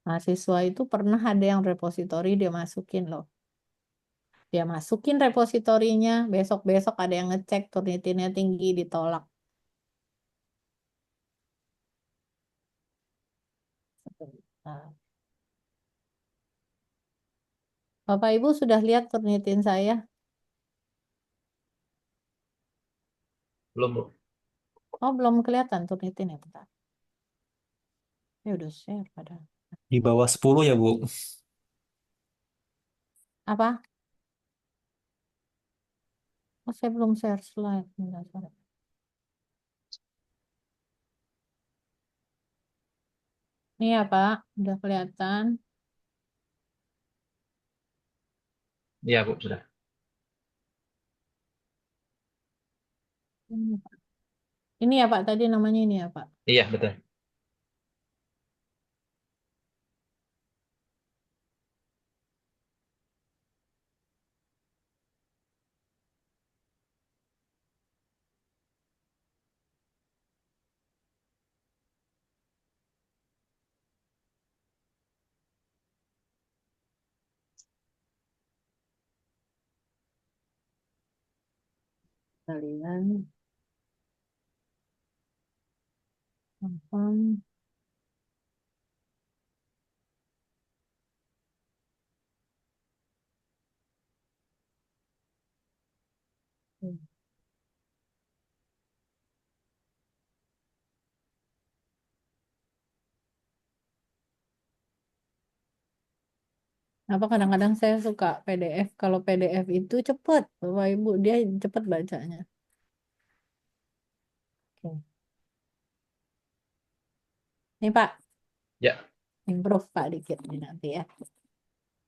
Mahasiswa itu pernah ada yang repositori dia masukin loh. Dia masukin repositorinya, besok-besok ada yang ngecek Turnitinnya tinggi ditolak. Sebentar. Bapak Ibu sudah lihat Turnitin saya? Belum, Bu. Oh, belum kelihatan Turnitin ya, bentar. Ya udah share pada. Di bawah 10 ya, Bu. Apa? Oh, saya belum share slide. Bentar, sorry. Ini ya, Pak. Udah kelihatan. Iya, Bu, sudah. Ini, Pak. Ini ya, Pak. Tadi namanya ini ya, Pak. Iya, betul. Kalian. Confirm. Apa kadang-kadang saya suka PDF. Kalau PDF itu cepet, Bapak Ibu, dia cepet bacanya. Oke. Ini Pak, Ya, improve Pak dikit nih nanti ya.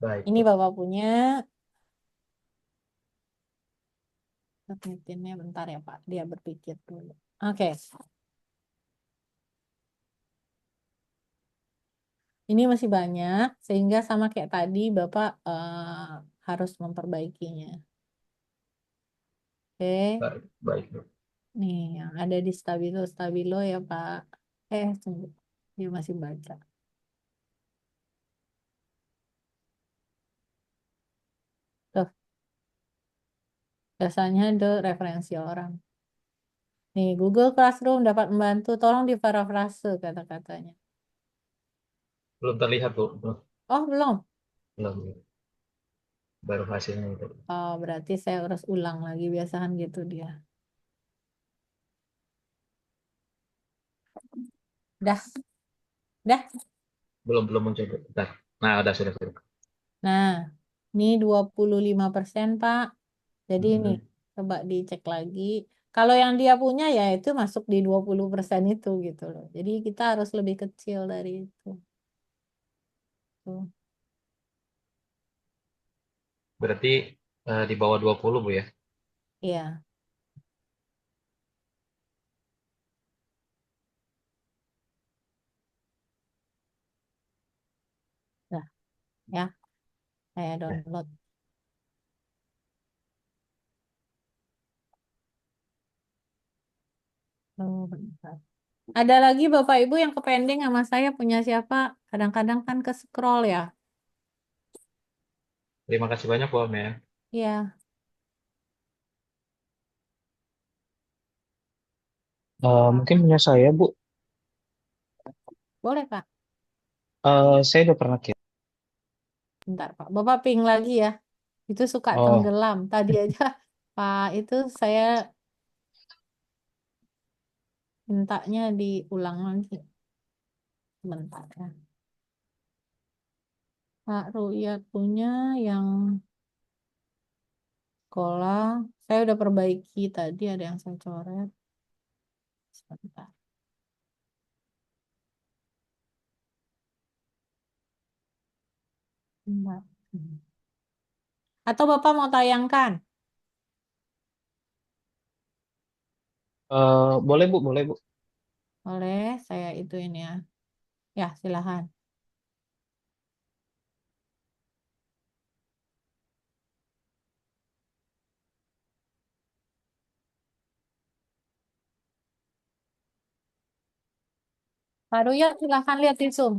baik, Ini Bu. Bapak punya. Submitinnya bentar ya Pak, dia berpikir dulu. Oke, ini masih banyak, sehingga sama kayak tadi Bapak harus memperbaikinya. Oke, Baik, baik, Bu. nih yang ada di Stabilo, Stabilo ya Pak. Tunggu, dia masih baca. Tuh, biasanya ada referensi orang. Nih, Google Classroom dapat membantu, tolong diparafrase kata-katanya. Belum terlihat, Bu. Belum, Oh, belum. belum. Baru hasilnya itu. Oh, berarti saya harus ulang lagi, biasakan gitu dia. Dah, dah. Belum muncul, Bu. Bentar. Nah, udah, sudah. Nah, ini 25% Pak. Jadi ini, Mhm. coba dicek lagi. Kalau yang dia punya ya itu masuk di 20% itu gitu loh. Jadi kita harus lebih kecil dari itu. Tuh. Berarti di bawah 20, Bu, ya? Iya, dah ya, saya Ya. download. Oh, bentar. Ada lagi Bapak Ibu yang kepending sama saya punya siapa? Kadang-kadang kan ke scroll ya. Terima kasih banyak, Bu, Amel. Iya, Mungkin punya saya, Bu. boleh Pak. Saya udah pernah kirim. Bentar Pak. Bapak ping lagi ya. Itu suka Oh, tenggelam. Tadi aja Pak itu saya mintanya diulang lagi. Bentar ya. Pak Ruyat punya yang sekolah. Saya udah perbaiki tadi ada yang saya coret. Sebentar. Bentar. Atau Bapak mau tayangkan? boleh, Bu, boleh, Bu. Boleh, saya ituin ya. Ya, silahkan. Pak Ruyat silahkan lihat di Zoom.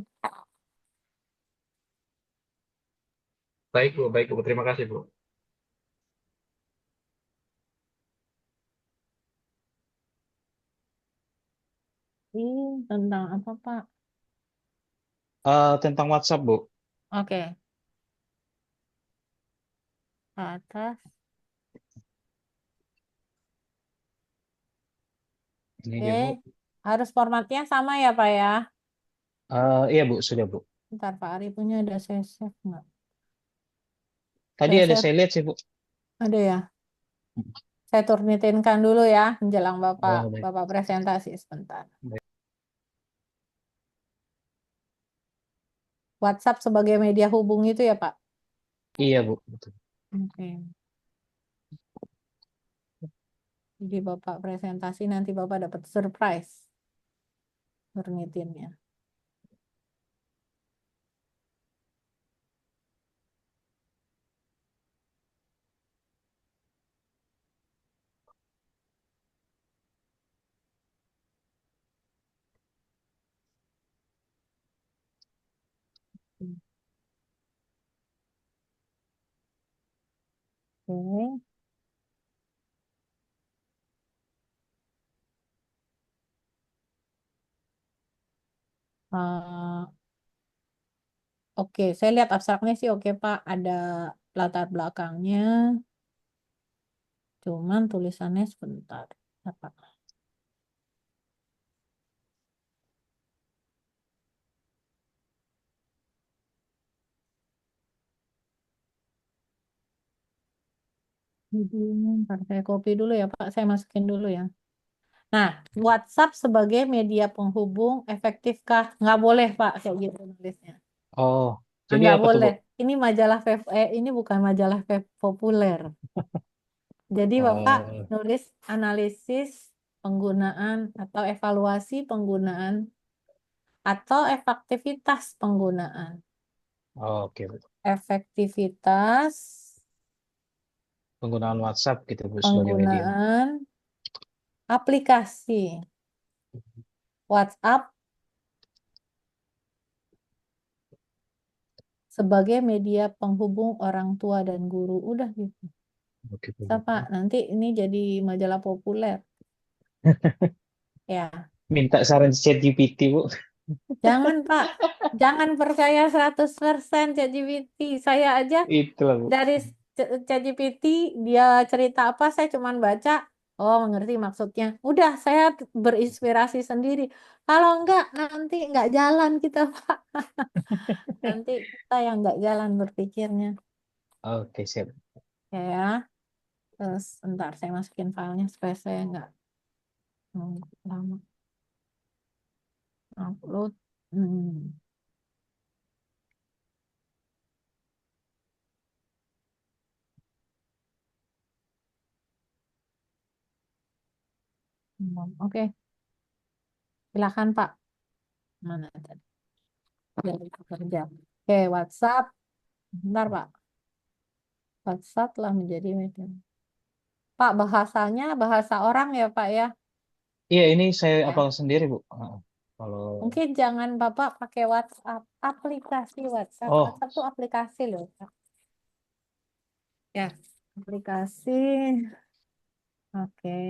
Baik, Bu. Terima kasih, Bu. Tentang apa Pak? Tentang WhatsApp, Bu. Oke, atas. Ini dia, Bu. Oke, harus formatnya sama ya Pak ya. Iya, Bu, sudah, Bu. Ntar Pak Ari punya ada saya save nggak? Tadi Saya ada save saya lihat sih, Bu. ada ya. Saya turnitinkan dulu ya menjelang Bapak Oh, baik. Bapak presentasi sebentar. Baik. WhatsApp sebagai media hubung itu ya Pak. Iya, Bu. Betul. Oke. Jadi Bapak presentasi nanti Bapak dapat surprise turnitinnya. Oke. Eh, oke, saya lihat abstraknya sih oke Pak. Ada latar belakangnya. Cuman tulisannya sebentar. Apa? Judulnya, ntar saya copy dulu ya Pak. Saya masukin dulu ya. Nah, WhatsApp sebagai media penghubung efektifkah? Nggak boleh Pak, kayak gitu nulisnya. Oh, jadi Nggak apa tuh, Bu? boleh. Ini majalah ini bukan majalah populer. Jadi Bapak Oh, nulis analisis penggunaan atau evaluasi penggunaan atau efektivitas penggunaan. oke, Bu. Efektivitas Penggunaan WhatsApp gitu, Bu, sebagai media. penggunaan aplikasi WhatsApp sebagai media penghubung orang tua dan guru. Udah gitu. Oke, Bu. Siapa? Nanti ini jadi majalah populer. Ya, Minta saran ChatGPT, Bu. jangan Pak. Jangan percaya 100% ChatGPT. Saya aja Itulah, Bu. dari ChatGPT dia cerita apa saya cuman baca, oh mengerti maksudnya. Udah saya berinspirasi sendiri. Kalau enggak nanti enggak jalan kita Pak. Nanti kita yang enggak jalan berpikirnya. Oke, siap. Ya, terus bentar saya masukin filenya supaya saya enggak lama upload. Hmm. Oke, silakan Pak. Mana tadi? Dari pekerja. Oke, WhatsApp. Bentar Pak. WhatsApp telah menjadi media. Pak, bahasanya bahasa orang ya Pak ya. Iya, ini saya Ya. apal sendiri, Bu. Kalau Mungkin jangan Bapak pakai WhatsApp, aplikasi WhatsApp. oh, WhatsApp tuh aplikasi loh, Pak. Ya, aplikasi. Oke.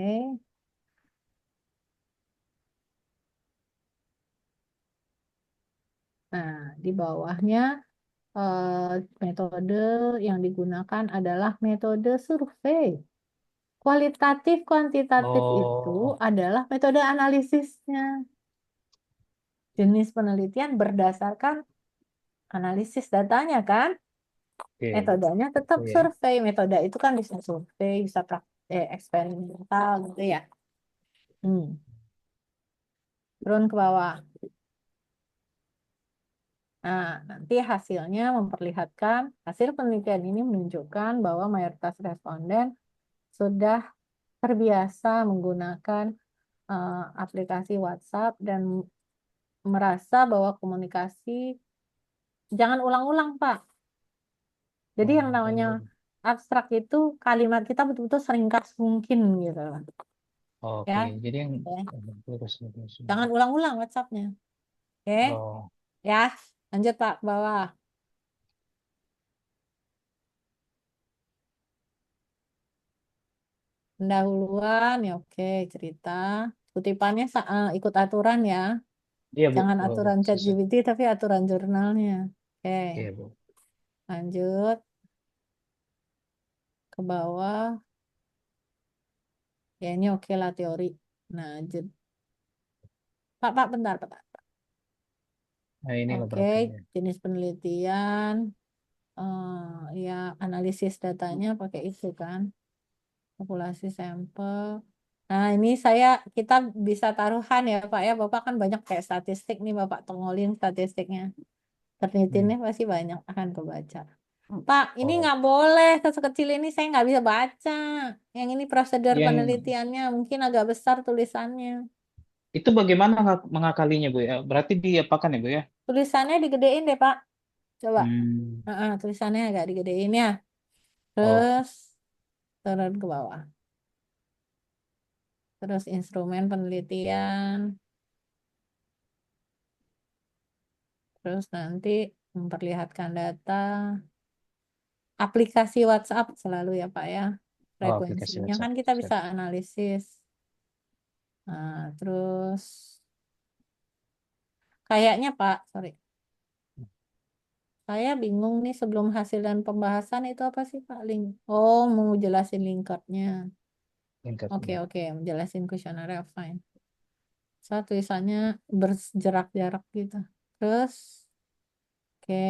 Nah, di bawahnya metode yang digunakan adalah metode survei. Kualitatif, kuantitatif itu oh, adalah metode analisisnya. Jenis penelitian berdasarkan analisis datanya kan? oke. Metodenya tetap Iya. survei. Metode itu kan bisa survei, bisa eksperimental gitu ya. Turun ke bawah. Nah, nanti hasilnya memperlihatkan, hasil penelitian ini menunjukkan bahwa mayoritas responden sudah terbiasa menggunakan aplikasi WhatsApp dan merasa bahwa komunikasi, jangan ulang-ulang, Pak. Jadi yang namanya Oh, abstrak itu kalimat kita betul-betul seringkas mungkin gitu. oke. Ya, Jadi yang ya. terus. Jangan ulang-ulang WhatsApp-nya. Oke, Oh, ya. Lanjut Pak ke bawah. Pendahuluan ya oke, cerita. Kutipannya ikut aturan ya. Iya Bu. Jangan Oh, aturan susah. ChatGPT tapi aturan jurnalnya. Oke, Iya Bu. lanjut ke bawah. Ya ini oke lah teori. Nah, Pak, bentar, Pak. Nah ini Oke, laboratorium. jenis penelitian. Ya analisis datanya pakai itu kan. Populasi sampel. Nah, ini kita bisa taruhan ya Pak ya. Bapak kan banyak kayak statistik nih Bapak tongolin statistiknya. Ternitinnya pasti banyak akan kebaca. Pak, ini Oh, nggak boleh sekecil ini saya nggak bisa baca. Yang ini prosedur yang penelitiannya mungkin agak besar tulisannya. itu bagaimana mengakalinya Bu ya? Berarti diapakan ya Bu ya? Tulisannya digedein deh Pak. Coba. Hmm. Tulisannya agak digedein ya. Oh, Terus turun ke bawah. Terus instrumen penelitian. Terus nanti memperlihatkan data. Aplikasi WhatsApp selalu ya Pak ya. oh aplikasi Frekuensinya kan WhatsApp. kita Siap. bisa analisis. Nah, terus kayaknya Pak, sorry. Saya bingung nih sebelum hasil dan pembahasan itu apa sih Pak? Oh, mau jelasin lingkupnya. Oke, Tingkatnya. oke. Menjelasin kuesioner fine. Saya tulisannya berjarak-jarak gitu. Terus, oke.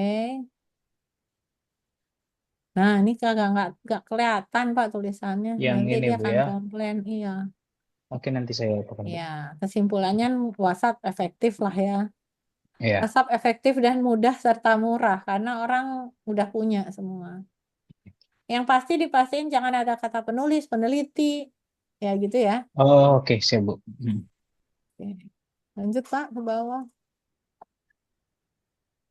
Nah, ini kagak nggak kelihatan Pak tulisannya. Yang Nanti ini dia Bu akan ya. komplain. Iya. Oke nanti saya apakan Bu. Ya, kesimpulannya WhatsApp efektif lah ya. Iya. WhatsApp efektif dan mudah serta murah karena orang udah punya semua. Yang pasti dipastiin jangan ada kata penulis, peneliti, ya gitu ya. Oh, oke siap Bu. Oke. Lanjut Pak ke bawah.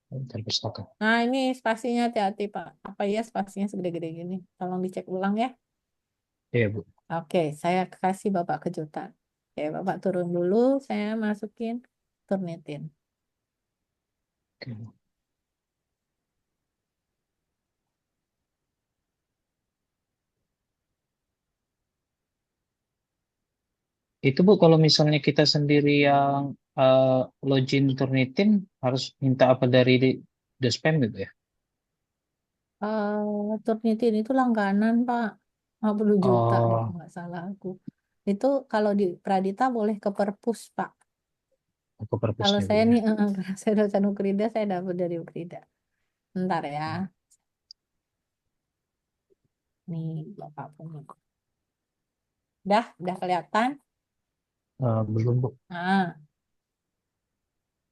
Bentar, pustaka. Nah ini spasinya hati-hati Pak. Apa ya spasinya segede-gede gini? Tolong dicek ulang ya. Iya Bu. Oke, saya kasih Bapak kejutan. Oke, Bapak turun dulu, saya masukin Turnitin. Oke. Itu Bu, kalau misalnya kita sendiri yang login Turnitin harus minta apa dari Dospem gitu ya? Turnitin itu langganan Pak. 50 juta deh, Oh, nggak salah aku. Itu kalau di Pradita boleh ke Perpus Pak. aku Kalau perpusnya Bu saya ya. nih, karena saya dosen Ukrida, saya dapat dari Ukrida. Bentar ya. Nih, Bapak punya. Udah kelihatan? Belum Bu. Nah,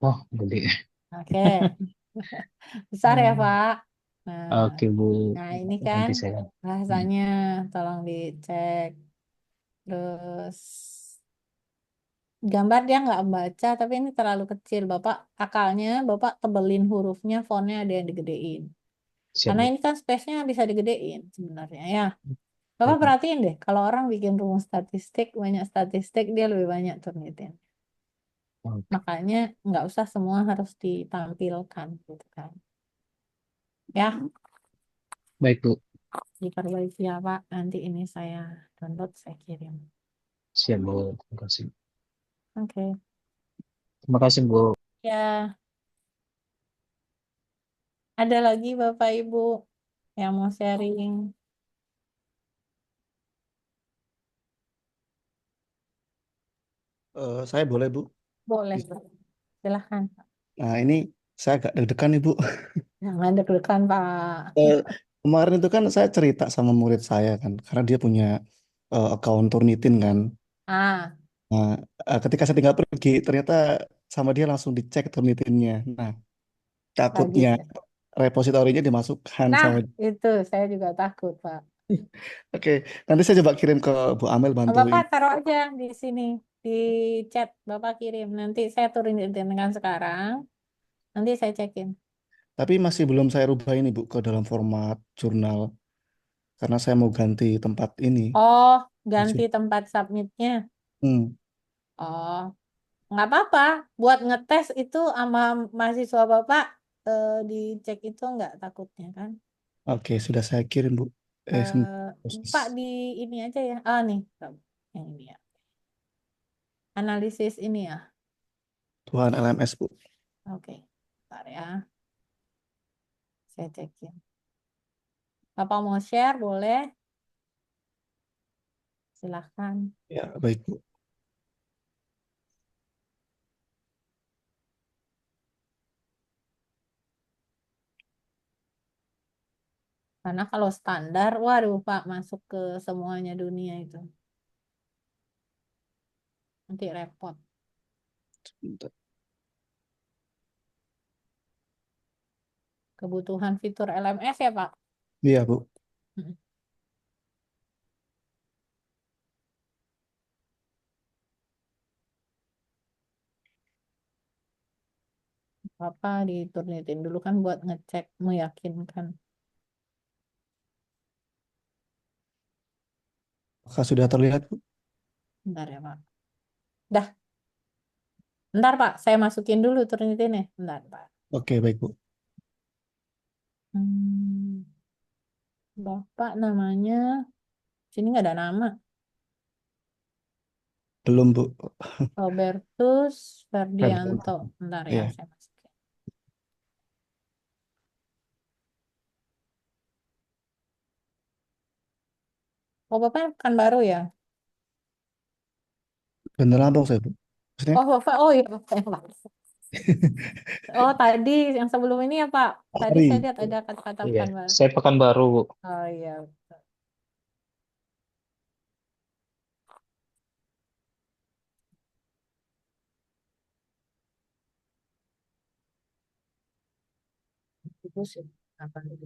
Oh, gede. oke. Besar ya, Hmm. Pak. Nah, Oke Bu, nah ini kan nanti saya. Hmm. bahasanya, tolong dicek. Terus gambar dia nggak membaca, tapi ini terlalu kecil. Bapak akalnya, Bapak tebelin hurufnya, fontnya ada yang digedein. Siap Karena Bu. ini kan space-nya bisa digedein sebenarnya ya. Bapak Baik Bu. perhatiin deh, kalau orang bikin rumus statistik, banyak statistik, dia lebih banyak turnitin. Oke. Makanya nggak usah semua harus ditampilkan gitu kan. Ya, Baik Bu. diperbaiki ya Pak. Nanti ini saya download, saya kirim. Siap Bu. Terima kasih. Oke. Terima kasih Bu. Ya, ada lagi Bapak Ibu yang mau sharing? Saya boleh, Bu. Boleh, Bis- Pak. Silahkan. Nah, ini saya agak deg-degan nih, Bu. Jangan deg-degan Pak. Eh, Kemarin itu kan saya cerita sama murid saya kan, karena dia punya account Turnitin kan. Ah, Nah, ketika saya tinggal pergi, ternyata sama dia langsung dicek Turnitinnya. Nah, takutnya bagus. repositorinya dimasukkan Nah, sama. itu saya juga takut Pak. Oke, nanti saya coba kirim ke Bu Amel Bapak bantuin. taruh aja di sini, di chat Bapak kirim. Nanti saya turun dengan sekarang. Nanti saya cekin. Tapi masih belum saya rubah ini, Bu, ke dalam format jurnal. Karena saya mau ganti tempat ini. Oh, ganti tempat submitnya. Hmm, Oh, nggak apa-apa. Buat ngetes itu sama mahasiswa Bapak dicek itu nggak takutnya kan? oke, sudah saya kirim, Bu. Sebentar. Pak di ini aja ya. Ah nih, yang ini ya. Analisis ini ya. Tuhan LMS, Bu. Oke, bentar ya. Saya cekin. Bapak mau share, boleh? Silahkan. Ya, baik, Bu. Karena kalau standar, waduh Pak, masuk ke semuanya dunia itu. Nanti repot. Bentar. Kebutuhan fitur LMS ya Pak? Iya, Bu. Mm. Bapak diturnitin dulu kan buat ngecek, meyakinkan. Apakah sudah terlihat, Bu? Bentar ya Pak. Dah, bentar Pak, saya masukin dulu turnitinnya. Bentar Pak. Oke, baik, Bu. Hmm, Bapak namanya, sini nggak ada nama. Belum, Bu. Robertus Ferdianto. Ferdianto. Bentar ya, Iya. saya masukin. Oh, Bapak kan baru ya? Bener Lampung saya, Bu. Maksudnya, Oh, Bapak, oh iya, Bapak yang baru. Oh, tadi yang sebelum ini ya, Pak. Tadi Ari. saya lihat ada kata-kata Iya, kan, Pak. saya Pekanbaru, Bu. Oh iya. Itu sih. Apa dulu?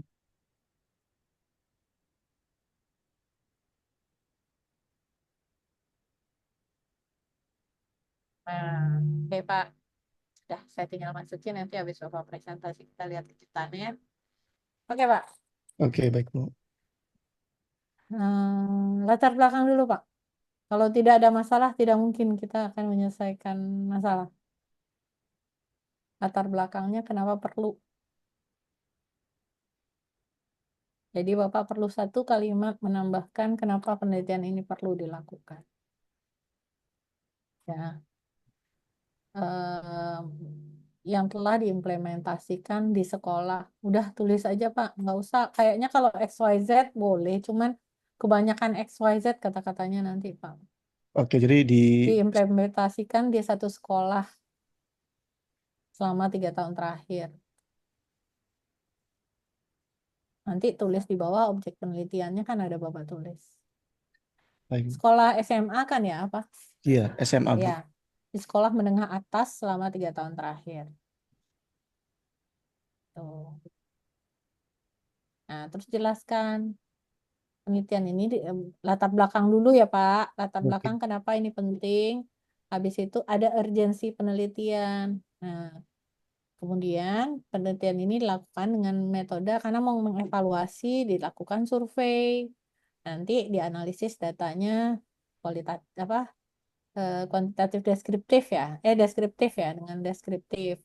Nah, oke, Pak. Sudah, saya tinggal masukin nanti habis Bapak presentasi kita lihat kejutannya. Oke, Pak. Oke, baik, Bu. Latar belakang dulu, Pak. Kalau tidak ada masalah, tidak mungkin kita akan menyelesaikan masalah. Latar belakangnya kenapa perlu. Jadi Bapak perlu satu kalimat menambahkan kenapa penelitian ini perlu dilakukan. Ya, eh, yang telah diimplementasikan di sekolah. Udah tulis aja Pak, nggak usah. Kayaknya kalau XYZ boleh, cuman kebanyakan XYZ kata-katanya nanti Pak. Oke, jadi Diimplementasikan di satu sekolah selama 3 tahun terakhir. Nanti tulis di bawah objek penelitiannya kan ada Bapak tulis. baik. Sekolah SMA kan ya apa? Iya, SMA, Bu. Ya, di sekolah menengah atas selama 3 tahun terakhir. Tuh. Nah, terus jelaskan penelitian ini latar belakang dulu ya Pak. Latar Oke. belakang kenapa ini penting. Habis itu ada urgensi penelitian. Nah, kemudian penelitian ini dilakukan dengan metode karena mau mengevaluasi dilakukan survei. Nanti dianalisis datanya kualitatif apa kuantitatif deskriptif ya. Deskriptif ya dengan deskriptif.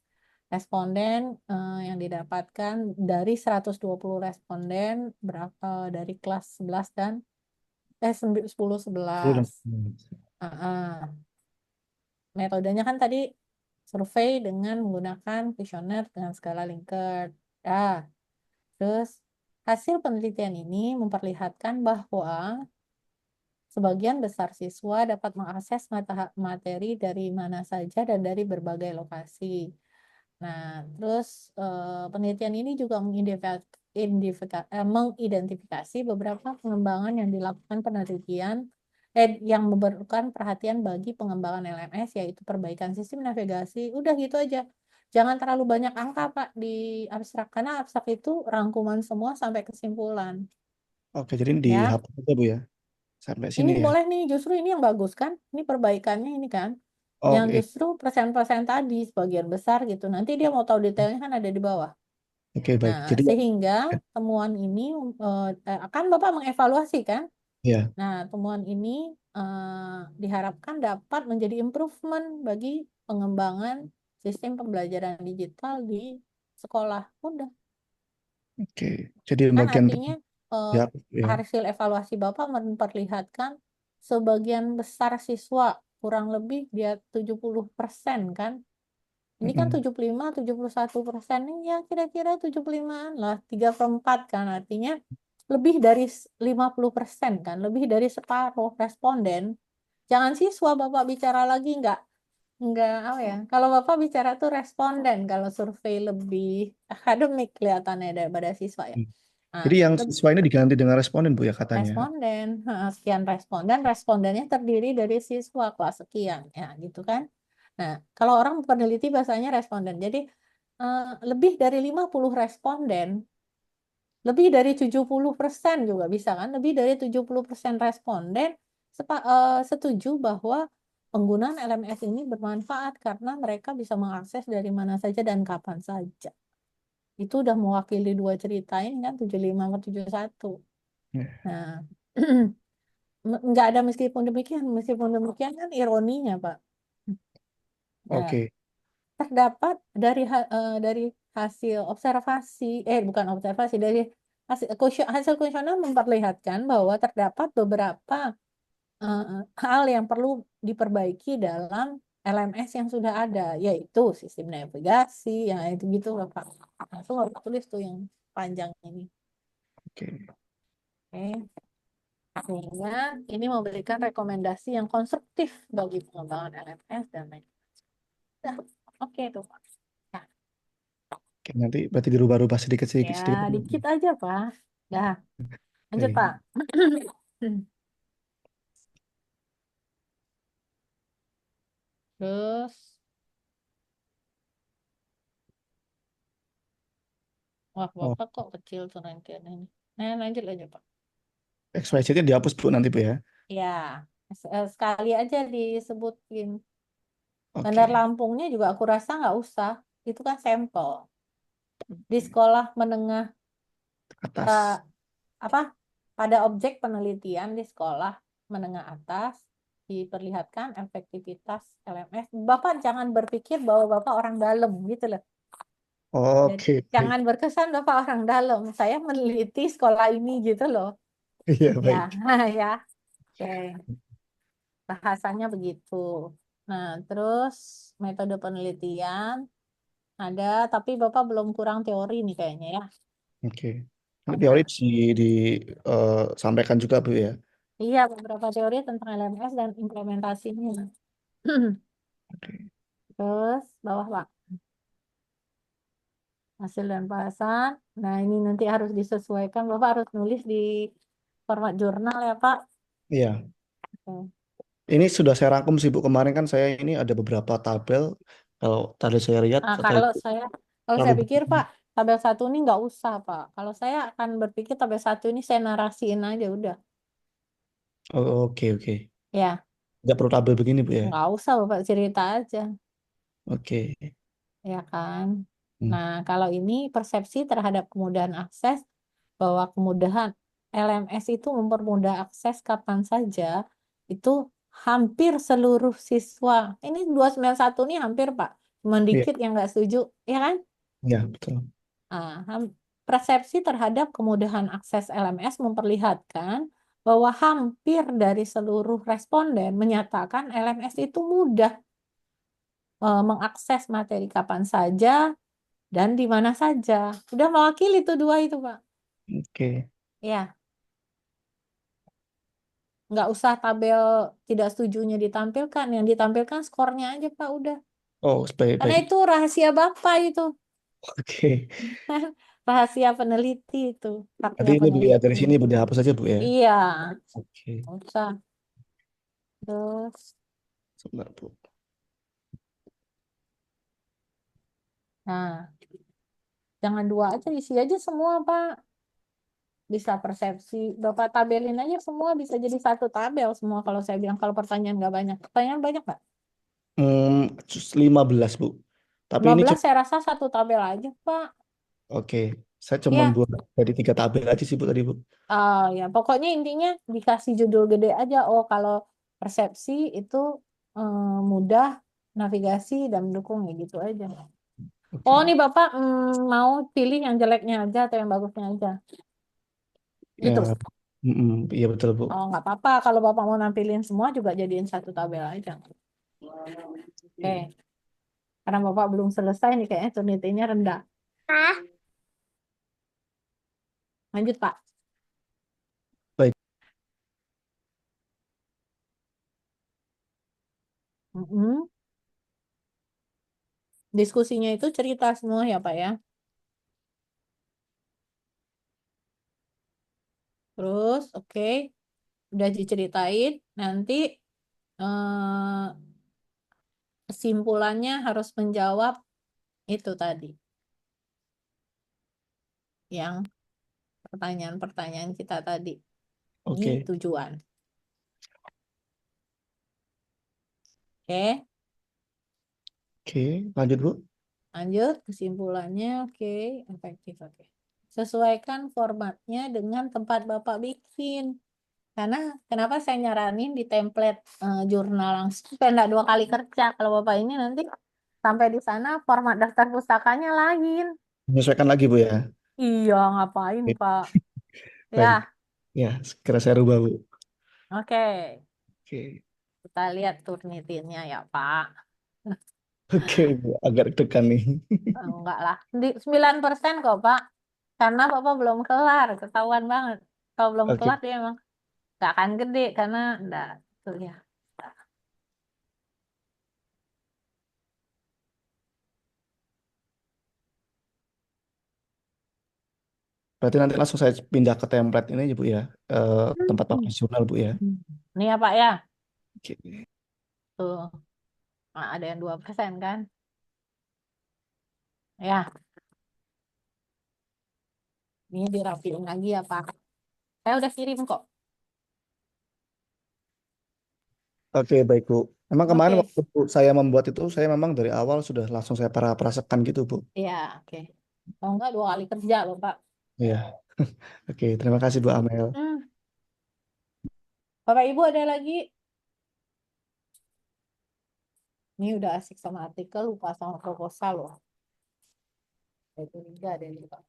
Responden yang didapatkan dari 120 responden berapa dari kelas 11 dan 10 11. Metodenya kan tadi survei dengan menggunakan kuesioner dengan skala Likert. Ya, terus hasil penelitian ini memperlihatkan bahwa sebagian besar siswa dapat mengakses materi dari mana saja dan dari berbagai lokasi. Nah, terus penelitian ini juga mengidentifikasi beberapa pengembangan yang dilakukan penelitian yang memerlukan perhatian bagi pengembangan LMS, yaitu perbaikan sistem navigasi. Udah gitu aja. Jangan terlalu banyak angka, Pak, di abstrak. Karena abstrak itu rangkuman semua sampai kesimpulan. Oke, jadi Ya, dihapus aja, Bu, ya. Sampai sini ini ya. boleh nih, justru ini yang bagus kan? Ini perbaikannya ini kan. Yang Oke, justru persen-persen tadi sebagian besar gitu. Nanti dia mau tahu detailnya kan ada di bawah. oke, baik. Nah, Jadi, sehingga temuan ini akan Bapak mengevaluasi kan? ya, Nah, temuan ini diharapkan dapat menjadi improvement bagi pengembangan sistem pembelajaran digital di sekolah. Udah. oke. Jadi Kan bagian artinya ya, ya. hasil evaluasi Bapak memperlihatkan sebagian besar siswa kurang lebih dia 70% kan Ini kan Mm-mm. 71% ini ya kira-kira 75-an lah, 3/4 kan artinya lebih dari 50% kan, lebih dari separuh responden. Jangan siswa Bapak bicara lagi nggak apa ya. Kalau Bapak bicara tuh responden kalau survei lebih akademik kelihatannya daripada siswa ya. Nah, Jadi yang siswa ini diganti dengan responden Bu ya katanya. responden, sekian responden, respondennya terdiri dari siswa kelas sekian, ya gitu kan. Nah, kalau orang peneliti bahasanya responden. Jadi lebih dari 50 responden, lebih dari 70% juga bisa kan, lebih dari 70% responden setuju bahwa penggunaan LMS ini bermanfaat karena mereka bisa mengakses dari mana saja dan kapan saja. Itu udah mewakili dua cerita ini kan 75 sama 71. Ya. Nah, nggak ada meskipun demikian kan ironinya Pak. Nah, Oke. terdapat dari hasil observasi, bukan observasi, dari hasil kuesioner memperlihatkan bahwa terdapat beberapa hal yang perlu diperbaiki dalam LMS yang sudah ada, yaitu sistem navigasi, yang itu gitu loh Pak. Langsung harus tulis tuh yang panjang ini. Oke. Oke. Sehingga ini memberikan rekomendasi yang konstruktif bagi pengembangan LMS dan lain. Nah, oke tuh Pak. Nah, Oke, nanti berarti dirubah-rubah sedikit-sedikit ya, sedikit. dikit aja, Pak. Dah, lanjut, Baik. Pak. Terus, wah, Oh, Bapak kok kecil tuh nanti ini. Nah, lanjut aja, Pak. XYZ-nya dihapus Bu nanti Bu ya. Ya, sekali aja disebutin. Bandar Oke. Lampungnya juga aku rasa nggak usah. Itu kan sampel. Di sekolah menengah, eh, Atas. apa, pada objek penelitian di sekolah menengah atas, diperlihatkan efektivitas LMS. Bapak jangan berpikir bahwa Bapak orang dalam, gitu loh. Jadi, Oke. jangan berkesan Bapak orang dalam. Saya meneliti sekolah ini gitu loh. Iya Ya, baik. ya. Oke, bahasanya begitu. Nah, terus metode penelitian ada, tapi Bapak belum kurang teori nih kayaknya ya. Oke. Nanti teori Nah, disampaikan juga Bu ya. iya beberapa teori tentang LMS dan implementasinya. Oke. Terus bawah Pak, hasil dan bahasan. Nah, ini nanti harus disesuaikan. Bapak harus nulis di format jurnal ya Pak. Iya. Oke. Ini sudah saya rangkum sih Bu. Kemarin kan saya ini ada beberapa tabel. Kalau tadi saya lihat Nah, atau kalau itu saya terlalu pikir Pak, tabel 1 ini nggak usah Pak. Kalau saya akan berpikir tabel 1 ini saya narasiin aja udah. Oh, oke oke. Ya, Nggak perlu tabel begini Bu ya. nggak usah Bapak cerita aja, Oke. ya kan? Hmm. Nah, kalau ini persepsi terhadap kemudahan akses, bahwa kemudahan LMS itu mempermudah akses kapan saja, itu hampir seluruh siswa. Ini 291 ini hampir Pak. Cuma Iya. dikit yang nggak setuju, ya kan? Iya betul. Persepsi terhadap kemudahan akses LMS memperlihatkan bahwa hampir dari seluruh responden menyatakan LMS itu mudah mengakses materi kapan saja dan di mana saja. Sudah mewakili itu dua itu, Pak. Oke. Ya, nggak usah tabel tidak setujunya ditampilkan, yang ditampilkan skornya aja, Pak. Udah. Oh baik Karena baik. itu rahasia Bapak itu. Oke. Rahasia peneliti itu. Berarti Haknya ini Bu ya peneliti. dari sini Bu dihapus aja Bu ya. Iya, Oke. nggak usah. Terus, Sebentar Bu. nah, jangan dua aja, isi aja semua, Pak. Bisa persepsi. Bapak tabelin aja semua, bisa jadi satu tabel semua kalau saya bilang, kalau pertanyaan nggak banyak. Pertanyaan banyak, Pak? 15 Bu. Tapi ini 15 cuma saya rasa satu tabel aja, Pak. oke. Saya cuma Ya, buat dari 3 tabel aja sih Bu tadi Bu. ya pokoknya intinya dikasih judul gede aja. Oh, kalau persepsi itu mudah navigasi dan mendukung ya gitu aja. Oh, Oke. nih Bapak mau pilih yang jeleknya aja atau yang bagusnya aja? Gitu. Ya, iya betul Bu. Oh, nggak apa-apa. Kalau Bapak mau nampilin semua juga jadiin satu tabel aja. Oke. Karena Bapak belum selesai nih kayaknya Turnitin-nya rendah. Lanjut, Pak. Baik. Mm-mm. Diskusinya itu cerita semua ya, Pak ya. Terus, oke, udah diceritain. Nanti eh, kesimpulannya harus menjawab itu tadi, yang pertanyaan-pertanyaan kita tadi di Oke. tujuan. Oke, Oke, lanjut Bu. lanjut kesimpulannya. Oke, efektif. Oke. Sesuaikan formatnya dengan tempat Bapak bikin. Karena kenapa saya nyaranin di template jurnal langsung supaya enggak 2 kali kerja. Kalau Bapak ini nanti sampai di sana format daftar pustakanya lain. Menyesuaikan lagi Bu ya. Iya, ngapain Oke, Pak? Ya, baik. Ya, segera saya rubah Bu. oke. Oke. Kita lihat Turnitinnya ya Pak. Oke Bu, agak deg-degan nih. Enggak lah. Di 9% kok Pak. Karena Bapak belum kelar. Ketahuan banget. Kalau belum Oke. kelar dia emang nggak akan gede. Karena enggak. Tuh ya. Berarti nanti langsung saya pindah ke template ini ya Bu ya. Tempat publish jurnal Bu ya. Nih ya Pak ya. Oke. Tuh. Nah, ada yang 2% kan. Ya. Ini dirapiin lagi ya Pak. Saya udah kirim kok. Oke, baik Bu. Memang kemarin Oke. waktu saya membuat itu, saya memang dari awal sudah langsung saya prasakan gitu Bu. Ya, oke. Kalau enggak 2 kali kerja Bapak. Iya. Oke, terima kasih Bu Amel. Hmm. Bapak Ibu ada lagi? Ini udah asik sama artikel, lupa sama proposal loh. Itu juga ada yang lupa.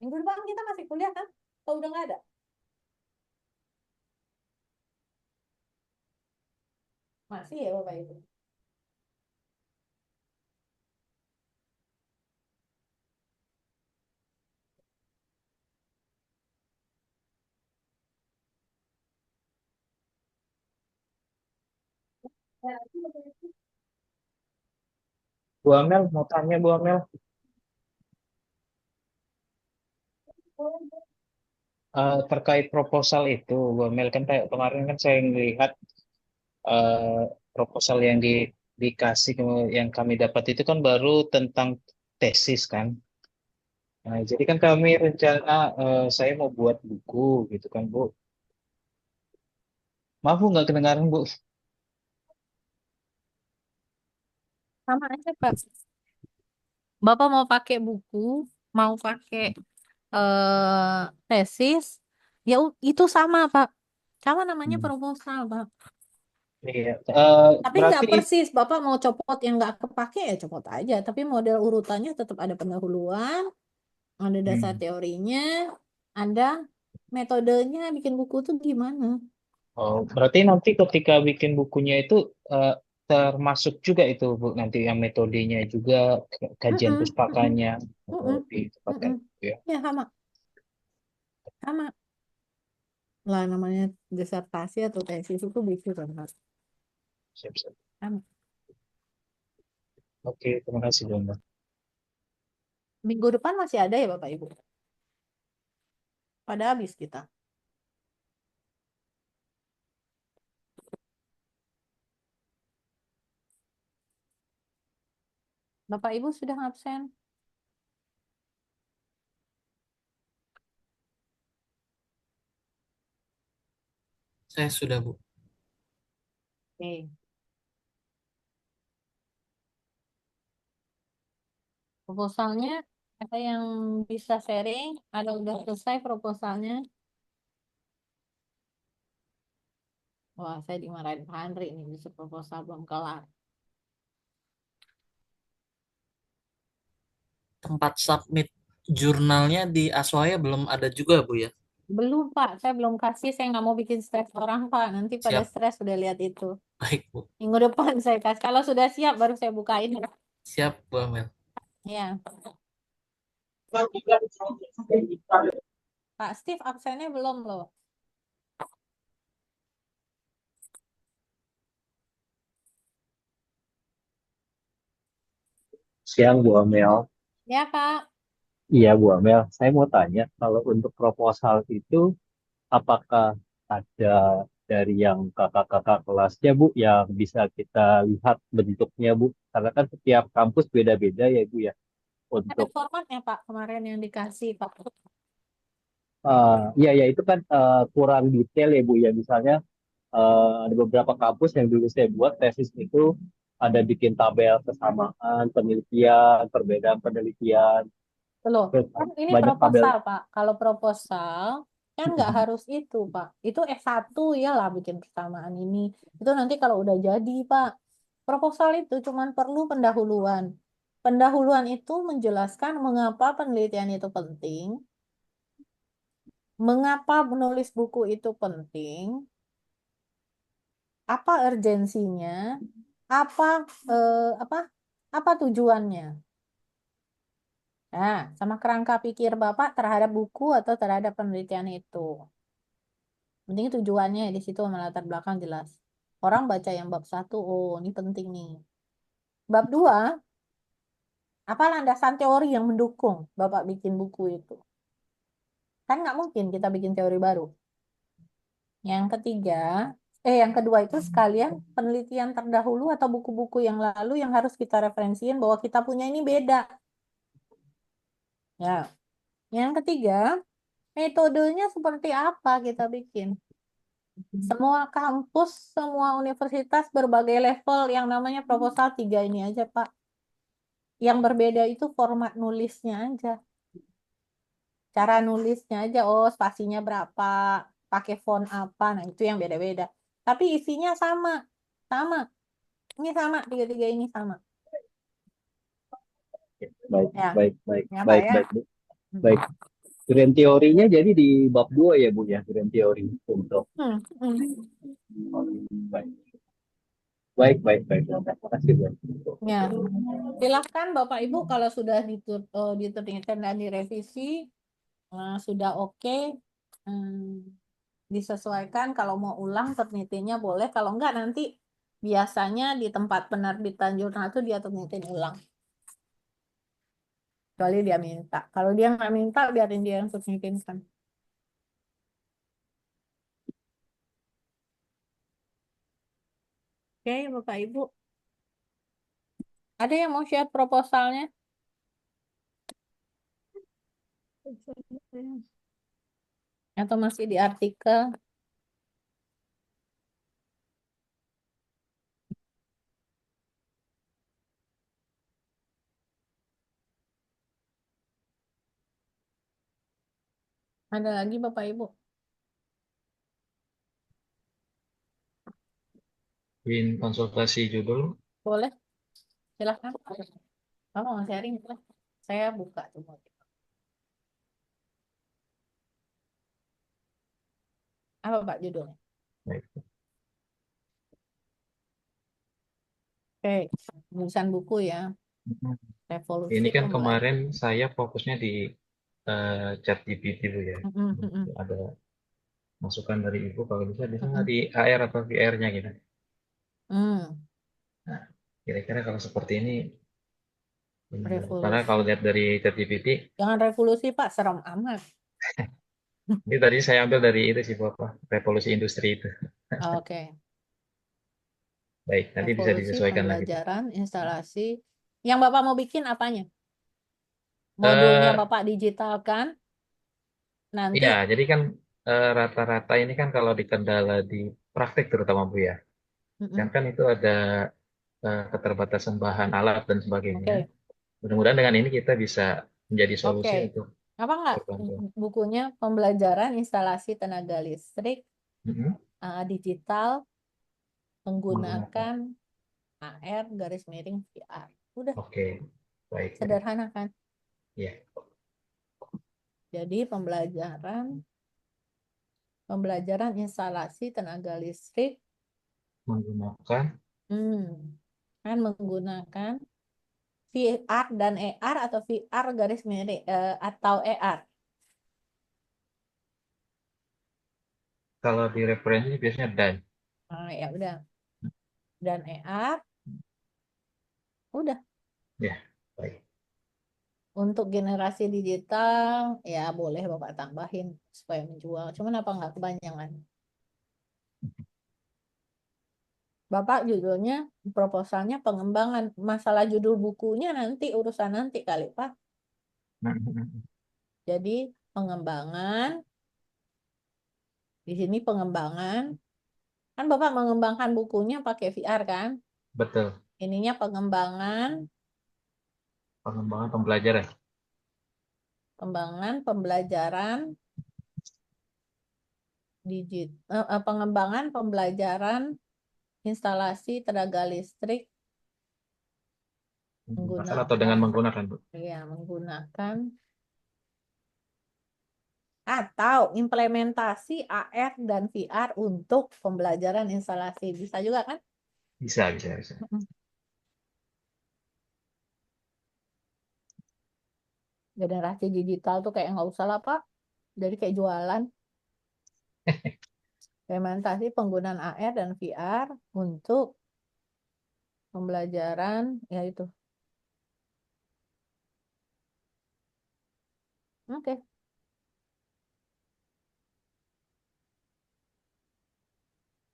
Minggu depan kita masih kuliah kan? Atau udah nggak ada? Masih ya Bapak Ibu? Ya, itu Bapak Ibu. Bu Amel, mau tanya Bu Amel, terkait proposal itu, Bu Amel kan kayak kemarin kan saya melihat proposal yang dikasih yang kami dapat itu kan baru tentang tesis kan. Nah, jadi kan kami rencana saya mau buat buku gitu kan Bu. Maaf Bu nggak kedengaran Bu. Sama aja Pak. Bapak mau pakai buku, mau pakai tesis, ya itu sama Pak. Sama namanya Hmm. proposal Pak. Iya. Tapi nggak Berarti persis, Bapak mau copot yang nggak kepake ya copot aja. Tapi model urutannya tetap ada pendahuluan, ada dasar Hmm. teorinya, ada metodenya bikin buku tuh gimana. Oh, berarti nanti ketika bikin bukunya itu eh, termasuk juga itu Bu nanti yang metodenya juga kajian Mm-mm, mm-mm, pustakanya mm-mm, di tempatnya mm-mm. gitu ya. Ya sama, sama. Lah namanya disertasi atau tesis itu bikin kan. Siap-siap. Sama. Oke, terima kasih Bu Amel. Minggu depan masih ada ya Bapak Ibu? Pada habis kita. Bapak Ibu sudah absen? Saya sudah Bu. Oke. Proposalnya ada yang bisa sharing? Ada udah selesai proposalnya? Wah, saya dimarahin Pak Andri nih, bisa proposal belum kelar. Tempat submit jurnalnya di Aswaya belum ada juga Bu ya. Belum Pak, saya belum kasih, saya nggak mau bikin stres orang Pak. Nanti pada Siap. stres sudah lihat itu. Baik Bu. Minggu depan saya kasih. Kalau sudah siap baru saya bukain. Siap, Bu Amel. Ya, Pak Steve absennya belum loh. Siang Bu Amel. Ya, Pak. Iya Bu Amel, saya mau tanya kalau untuk proposal itu apakah ada dari yang kakak-kakak kelasnya Bu yang bisa kita lihat bentuknya Bu? Karena kan setiap kampus beda-beda ya Bu ya. Ada Untuk formatnya, Pak, kemarin yang dikasih, Pak. iya ya itu kan kurang detail ya Bu ya. Misalnya ada beberapa kampus yang dulu saya buat tesis itu ada bikin tabel kesamaan, penelitian, perbedaan penelitian, Loh, terus kan ini banyak tabel. proposal, Pak. Kalau proposal, kan nggak harus itu, Pak. Itu S1 ya lah bikin persamaan ini. Itu nanti kalau udah jadi, Pak. Proposal itu cuma perlu pendahuluan. Pendahuluan itu menjelaskan mengapa penelitian itu penting, mengapa menulis buku itu penting, apa urgensinya, apa apa apa tujuannya. Nah, sama kerangka pikir Bapak terhadap buku atau terhadap penelitian itu. Penting tujuannya di situ melatar belakang jelas. Orang baca yang bab 1, oh ini penting nih. Bab 2, apa landasan teori yang mendukung Bapak bikin buku itu? Kan nggak mungkin kita bikin teori baru. Yang ketiga, yang kedua itu sekalian penelitian terdahulu atau buku-buku yang lalu yang harus kita referensiin bahwa kita punya ini beda. Ya. Yang ketiga, metodenya seperti apa kita bikin? Semua kampus, semua universitas berbagai level yang namanya proposal 3 ini aja, Pak. Yang berbeda itu format nulisnya aja. Cara nulisnya aja, oh spasinya berapa, pakai font apa, nah itu yang beda-beda. Tapi isinya sama, sama. Ini sama, tiga-tiga ini sama. Baik, Ya, baik, baik, ya Pak baik, ya. baik, Bu. Baik. Grand teorinya jadi di bab 2 ya Bu ya, grand teori untuk Hmm, hmm. baik. Baik, baik, baik. Terima kasih Bu. Ya, silahkan Bapak Ibu kalau sudah diteliti dan direvisi, sudah oke, disesuaikan. Kalau mau ulang penelitiannya boleh, kalau enggak nanti biasanya di tempat penerbitan jurnal itu dia telitiin ulang. Kecuali dia minta. Kalau dia nggak minta, biarin dia yang terbitinkan. Oke, Bapak Ibu. Ada yang mau share proposalnya? Atau masih di artikel? Ada lagi Bapak Ibu? Bikin konsultasi judul. Boleh, silahkan. Kamu mau sharing? Boleh. Saya buka semua. Apa Pak judulnya? Baik. Oke, tulisan buku ya. Revolusi Ini kan pembelajaran. kemarin saya fokusnya di ChatGPT Bu ya. Mm-mm. Ada masukan dari Ibu kalau bisa nggak Mm-mm. di AR atau VR-nya gitu. Hmm, Nah, kira-kira kalau seperti ini, karena revolusi. kalau lihat dari ChatGPT, Jangan revolusi Pak, serem amat. ini tadi saya ambil dari itu sih Bu, apa, revolusi industri itu. Oke, Baik, nanti bisa revolusi disesuaikan lagi Bu. pembelajaran, instalasi. Yang Bapak mau bikin apanya? Modulnya Eh, Bapak digitalkan, nanti. Iya, jadi kan rata-rata ini kan kalau di kendala di praktik terutama Bu ya, Mm-mm. kan itu ada keterbatasan bahan alat dan sebagainya. Oke, Mudah-mudahan dengan ini kita bisa menjadi oke. solusi untuk Apa enggak berbantu. bukunya pembelajaran instalasi tenaga listrik Mhm. digital Menggunakan. menggunakan AR garis miring VR. Udah Oke, baik, baik. sederhana kan? Ya, Jadi pembelajaran instalasi tenaga listrik menggunakan kan menggunakan VR dan ER atau VR garis miring atau ER? Kalau di referensi biasanya dan. Nah, ya udah. Dan ER, udah. Ya, baik. Untuk generasi digital, ya boleh Bapak tambahin supaya menjual. Cuman apa nggak kebanyakan? Bapak judulnya, proposalnya pengembangan. Masalah judul bukunya nanti, urusan nanti kali, Pak. Jadi pengembangan, di sini pengembangan. Kan Bapak mengembangkan bukunya pakai VR kan? Betul. Ininya pengembangan Pembelajaran. pembelajaran pengembangan pembelajaran instalasi tenaga listrik Masalah atau dengan menggunakan, Bu? menggunakan atau implementasi AR dan VR untuk pembelajaran instalasi. Bisa juga kan? Bisa. Generasi digital tuh kayak nggak usah lah Pak. Jadi kayak jualan. Implementasi penggunaan AR dan VR untuk pembelajaran, ya itu. Oke.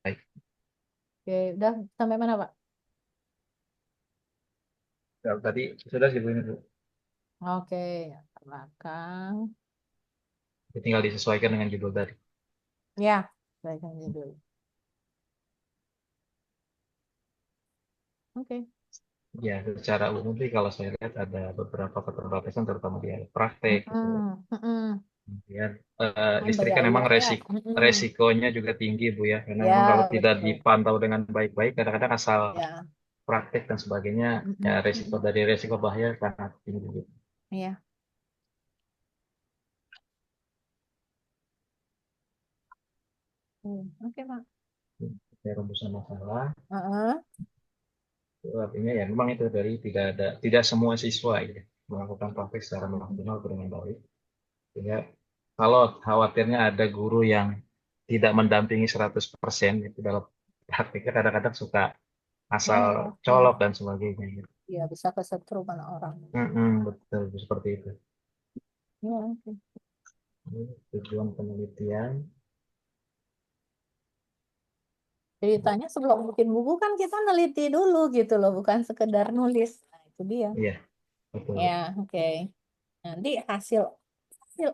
Baik. Oke, udah sampai mana Pak? Tadi sudah sih, Bu, ini, Bu. Oke, ke belakang. Tinggal disesuaikan dengan judul tadi. Ya, baikkan judul. Oke. Ya, secara umum sih kalau saya lihat ada beberapa keterbatasan terutama di praktek gitu. Kemudian listrik kan memang resikonya juga tinggi, Bu, ya. Karena Ya, memang kalau tidak betul. dipantau dengan baik-baik, kadang-kadang asal Ya, praktek dan sebagainya, ya resiko bahaya sangat tinggi gitu. iya. Oke, Pak. Ya, rumusan masalah. Heeh. Itu artinya ya memang itu dari tidak semua siswa ya melakukan praktek secara maksimal dengan baik. Sehingga kalau khawatirnya ada guru yang tidak mendampingi 100% itu dalam praktiknya kadang-kadang suka asal colok dan sebagainya gitu. Iya, bisa kesetrum sama orang. Betul seperti itu. Ya, oke. Ini tujuan penelitian. Ceritanya sebelum bikin buku kan kita neliti dulu gitu loh, bukan sekedar nulis. Nah, itu dia. Iya, betul. Ya, oke. Nanti hasil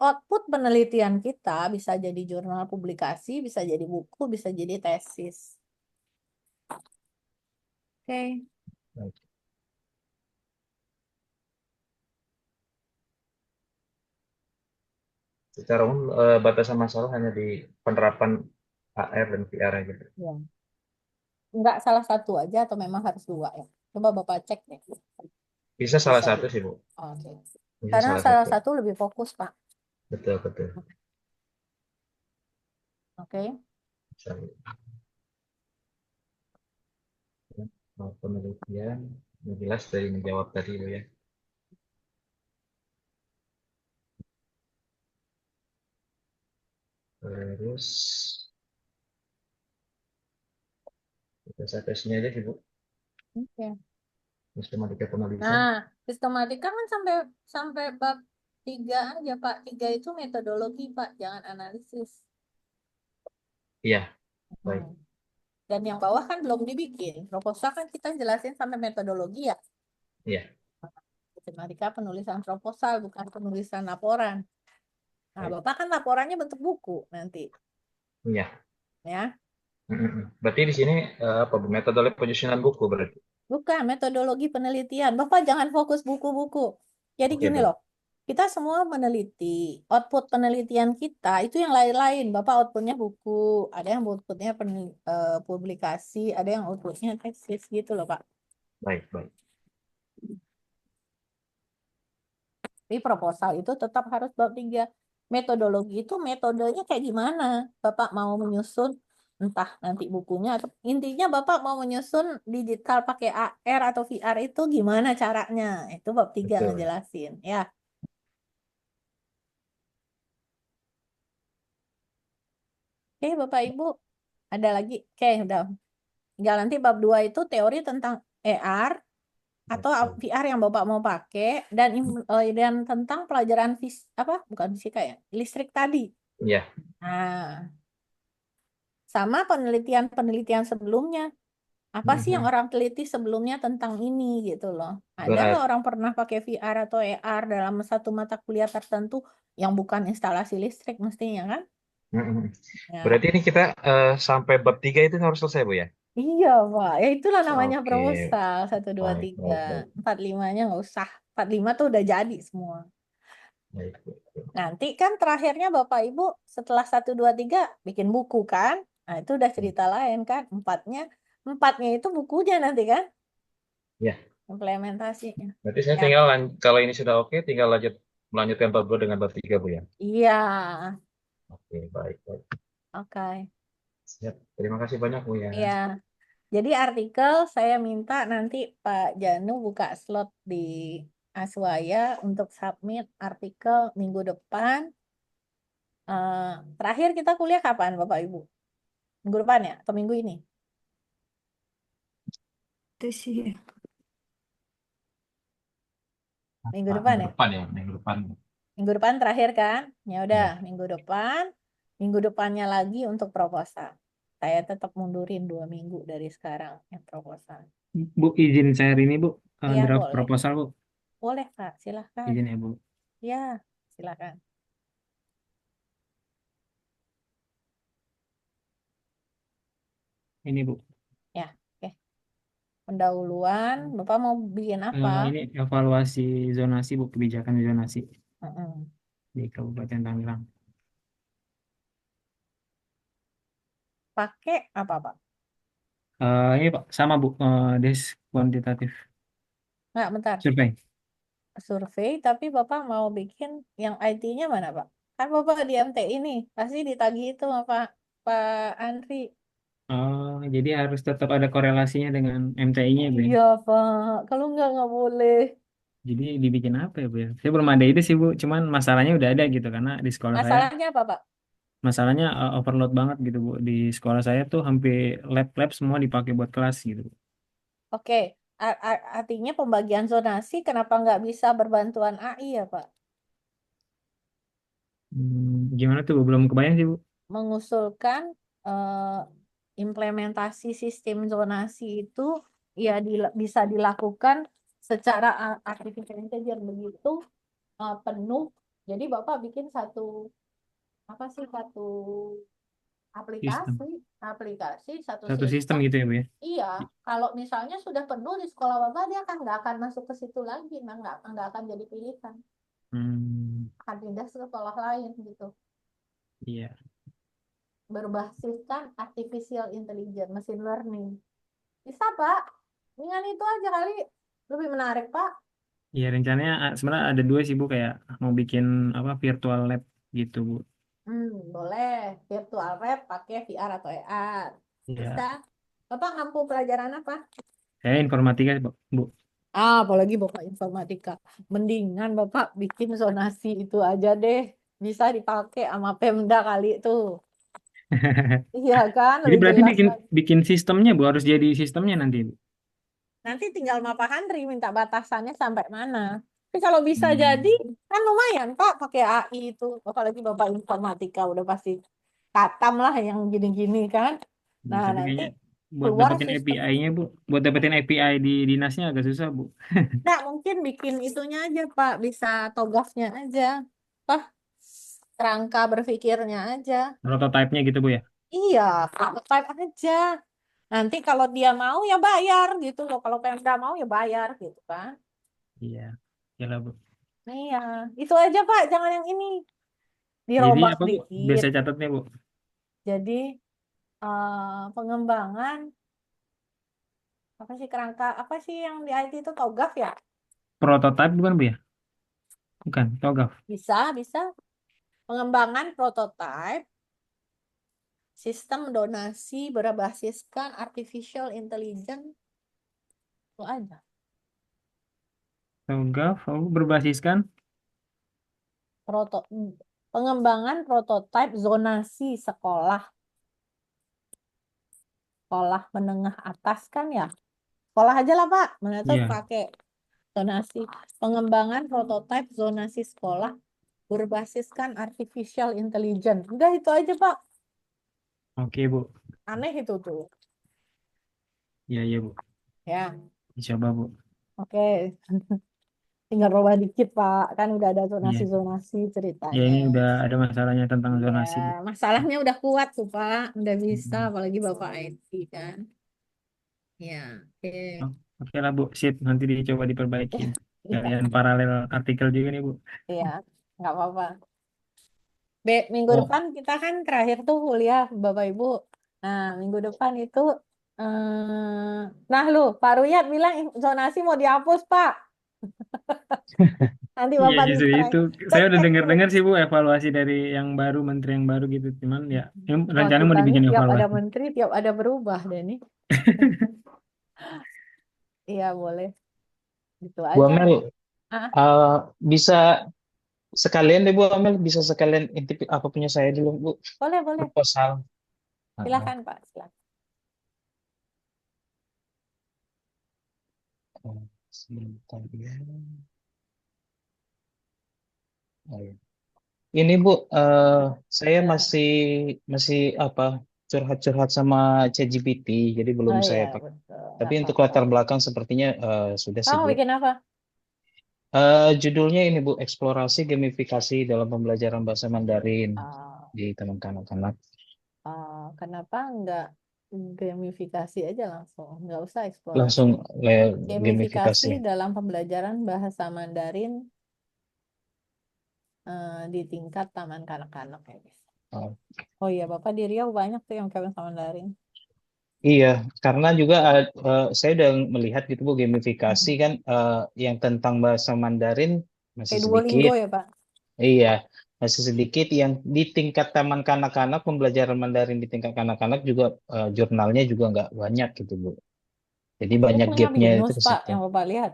output penelitian kita bisa jadi jurnal publikasi, bisa jadi buku, bisa jadi tesis. Oke. Baik. Secara umum batasan masalah hanya di penerapan AR dan VR aja. Ya. Enggak salah satu aja atau memang harus dua ya? Coba Bapak cek deh. Bisa salah satu sih, Bu. Oke. Bisa Karena salah salah satu. satu lebih fokus, Pak. Betul. Oke. Penelitian jelas dari menjawab tadi, Bu, ya. Terus tesnya aja sih, Bu. Oke. Sistematika penelitian. Nah, sistematika kan sampai bab 3 aja, Pak. 3 itu metodologi, Pak, jangan analisis. Iya, baik. Dan yang bawah kan belum dibikin. Proposal kan kita jelasin sampai metodologi ya. Iya. Sistematika penulisan proposal, bukan penulisan laporan. Nah, Bapak kan laporannya bentuk buku nanti. Iya. Ya. Berarti di sini apa, Bu? Metodologi penyusunan buku berarti. Bukan, metodologi penelitian. Bapak jangan fokus buku-buku. Jadi Oke, gini baik. loh, kita semua meneliti. Output penelitian kita itu yang lain-lain. Bapak outputnya buku, ada yang outputnya publikasi, ada yang outputnya tesis gitu loh, Pak. Baik. Tapi proposal itu tetap harus bab 3. Metodologi itu metodenya kayak gimana? Bapak mau menyusun entah nanti bukunya atau intinya Bapak mau menyusun digital pakai AR atau VR itu gimana caranya. Itu bab 3 Betul. ngejelasin ya. Oke, Bapak Ibu, ada lagi? Oke, udah. Tinggal nanti bab 2 itu teori tentang AR atau Betul. VR yang Bapak mau pakai dan tentang pelajaran bukan fisika ya, listrik tadi. Iya, Nah, sama penelitian-penelitian sebelumnya. Apa sih yang orang teliti sebelumnya tentang ini gitu loh. Ada nggak berat. orang pernah pakai VR atau AR dalam satu mata kuliah tertentu yang bukan instalasi listrik mestinya kan? Mm-mm. Ya. Berarti ini kita sampai bab 3 itu harus selesai, Bu ya? Iya, Pak. Ya itulah namanya Oke, proposal. 1, 2, baik, 3. baik, 4, 5-nya nggak usah. 4, 5 tuh udah jadi semua. baik, baik. Nanti kan terakhirnya Bapak Ibu setelah 1, 2, 3 bikin buku kan? Nah itu udah cerita lain kan. Empatnya itu bukunya nanti kan? Ya, Implementasinya. berarti saya Ya. tinggal kalau ini sudah oke, tinggal melanjutkan bab 2 dengan bab 3, Bu ya? Iya. Oke, baik, baik. Oke. Siap. Terima kasih banyak, Bu ya. Iya. Jadi artikel saya minta nanti Pak Janu buka slot di Aswaya untuk submit artikel minggu depan. Terakhir kita kuliah kapan Bapak Ibu? Minggu depan ya? Atau minggu ini? Itu sih. Minggu depan ya? Minggu depan. Minggu depan terakhir kan? Ya udah, Ya. minggu depan. Minggu depannya lagi untuk proposal. Saya tetap mundurin 2 minggu dari sekarang yang proposal. Bu, izin share ini, Bu. Iya, Draft boleh. proposal, Bu. Boleh, Kak. Silahkan. Izin ya, Bu. Ya, silakan. Ini, Bu. Ya, oke. Pendahuluan, Bapak mau bikin apa? Ini evaluasi zonasi, Bu. Kebijakan zonasi Mm-mm. di Kabupaten Tangerang. Pakai apa, Pak? Ini, Pak. Sama, Bu. Des kuantitatif Nggak, bentar. survei. Survei, tapi Bapak mau bikin yang IT-nya mana, Pak? Kan Bapak di MTI ini, pasti ditagih itu sama Pak Andri. Jadi harus tetap ada korelasinya dengan MTI-nya, Bu. Iya, Pak. Kalau nggak boleh. Jadi dibikin apa ya, Bu ya? Saya belum ada ide sih, Bu. Cuman masalahnya udah ada gitu. Karena di sekolah saya, Masalahnya apa, Pak? masalahnya overload banget gitu, Bu. Di sekolah saya tuh hampir lab-lab semua dipakai buat kelas gitu. Oke, artinya pembagian zonasi kenapa nggak bisa berbantuan AI ya, Pak? Gimana tuh, Bu? Belum kebayang sih, Bu. Mengusulkan eh, implementasi sistem zonasi itu ya bisa dilakukan secara artificial intelligence begitu penuh. Jadi Bapak bikin satu Sistem. aplikasi satu Satu sistem sistem. gitu ya, Bu ya? Iya, kalau misalnya sudah penuh di sekolah Bapak dia kan nggak akan masuk ke situ lagi, nggak akan jadi pilihan, akan pindah ke sekolah lain gitu. Iya. Berbasiskan artificial intelligence, machine learning. Bisa, Pak. Dengan itu aja kali lebih menarik, Pak. Iya, rencananya sebenarnya ada dua sih, Bu, kayak mau bikin apa virtual lab gitu, Bu. Boleh. Virtual lab pakai VR atau AR. Iya. Bisa. Bapak ngampu pelajaran apa? Saya informatika, Bu. Apalagi Bapak informatika. Mendingan Bapak bikin zonasi itu aja deh. Bisa dipakai sama Pemda kali itu. Iya kan? Jadi Lebih berarti jelas bikin lagi. bikin sistemnya, Bu, harus jadi sistemnya nanti, Bu. Nanti tinggal Pak Handri minta batasannya sampai mana. Tapi kalau bisa jadi, kan lumayan Pak pakai AI itu. Apalagi Bapak informatika udah pasti katam lah yang gini-gini kan. Nah, Tapi nanti kayaknya buat keluar dapetin sistem. API-nya, Bu. Buat dapetin API di dinasnya agak susah, Bu. Nah, mungkin bikin itunya aja Pak. Bisa togafnya aja. Apa? Kerangka berpikirnya aja. Prototype-nya gitu, Bu ya. Iya, prototype aja. Nanti kalau dia mau ya bayar gitu loh. Kalau Pemda mau ya bayar gitu kan. Iya. Gila, Bu. Iya, itu aja Pak, jangan yang ini. Jadi Dirobak apa, Bu? dikit. Biasa catatnya, Bu. Jadi pengembangan apa sih kerangka apa sih yang di IT itu TOGAF ya? Prototype bukan, Bu ya? Bukan, TOGAF. Bisa. Pengembangan prototype sistem donasi berbasiskan artificial intelligence itu aja. Berbasiskan. Pengembangan prototipe zonasi sekolah menengah atas kan ya. Sekolah aja lah Pak, mana tahu Iya. pakai zonasi. Pengembangan prototipe zonasi sekolah berbasiskan artificial intelligence. Udah itu aja Pak. Oke, Bu. Aneh itu tuh. Iya, Bu. Ya, Dicoba, Bu. oke. Tinggal rubah dikit Pak. Kan udah ada Iya. zonasi-zonasi Ya, ini ceritanya. udah ada masalahnya tentang zonasi, Bu. Ya, masalahnya udah kuat tuh Pak. Udah bisa, Mm-mm. apalagi Bapak IT kan. Ya, oke. Oke lah, Bu. Sip. Nanti dicoba diperbaikin. Iya, Kalian paralel artikel juga nih, Bu. iya, nggak apa-apa. Minggu Oh, depan kita kan terakhir tuh kuliah Bapak Ibu. Nah, minggu depan itu nah lu Pak Ruyat bilang zonasi mau dihapus Pak. Nanti Iya, Bapak justru itu. Saya udah cek tuh. dengar-dengar sih, Bu, evaluasi dari yang baru, menteri yang baru gitu. Cuman ya, Wah, rencana mau kita nih dibikin tiap ada evaluasi. menteri, tiap ada berubah deh nih. Iya, boleh. Gitu Bu aja. Amel, Ah, bisa sekalian deh Bu Amel, bisa sekalian intip apa punya saya dulu Bu, boleh. proposal. Silakan Pak, silakan. Sebentar ya. Oh, iya. Ini Bu, saya masih apa curhat-curhat sama ChatGPT, jadi belum Oh saya iya, pakai. betul. Tapi Nggak untuk apa-apa. latar belakang sepertinya sudah sih Kamu Bu. bikin apa? Judulnya ini Bu, eksplorasi gamifikasi dalam pembelajaran bahasa Mandarin Ah, di teman kanak-kanak. kenapa nggak gamifikasi aja langsung? Nggak usah Langsung eksplorasi. Gamifikasi gamifikasi. dalam pembelajaran bahasa Mandarin di tingkat taman kanak-kanak ya guys. Oh, Oh iya, Bapak di Riau banyak tuh yang bahasa Mandarin. iya, karena juga saya udah melihat gitu Bu, gamifikasi Mm-mm. kan yang tentang bahasa Mandarin masih Kayak Duolingo sedikit. ya Pak. Iya, masih sedikit yang di tingkat taman kanak-kanak, pembelajaran Mandarin di tingkat kanak-kanak juga jurnalnya juga nggak banyak gitu Bu. Jadi Aku banyak punya gapnya itu Binus ke Pak situ. yang Bapak lihat.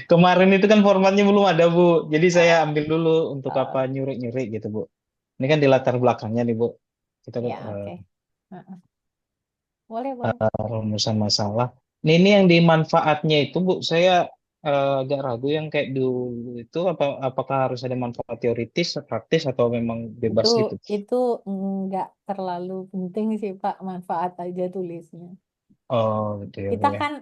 Kemarin itu kan formatnya belum ada Bu, jadi saya Ah, ambil dulu untuk apa ah, nyurik-nyurik gitu Bu. Ini kan di latar belakangnya nih Bu. Kita ya oke. Heeh. Boleh. rumusan masalah. Ini yang dimanfaatnya itu Bu, saya agak ragu yang kayak dulu itu apakah harus ada manfaat teoritis, praktis atau memang bebas Itu gitu? itu nggak terlalu penting sih Pak, manfaat aja tulisnya. Oh, gitu ya Bu Kita ya. kan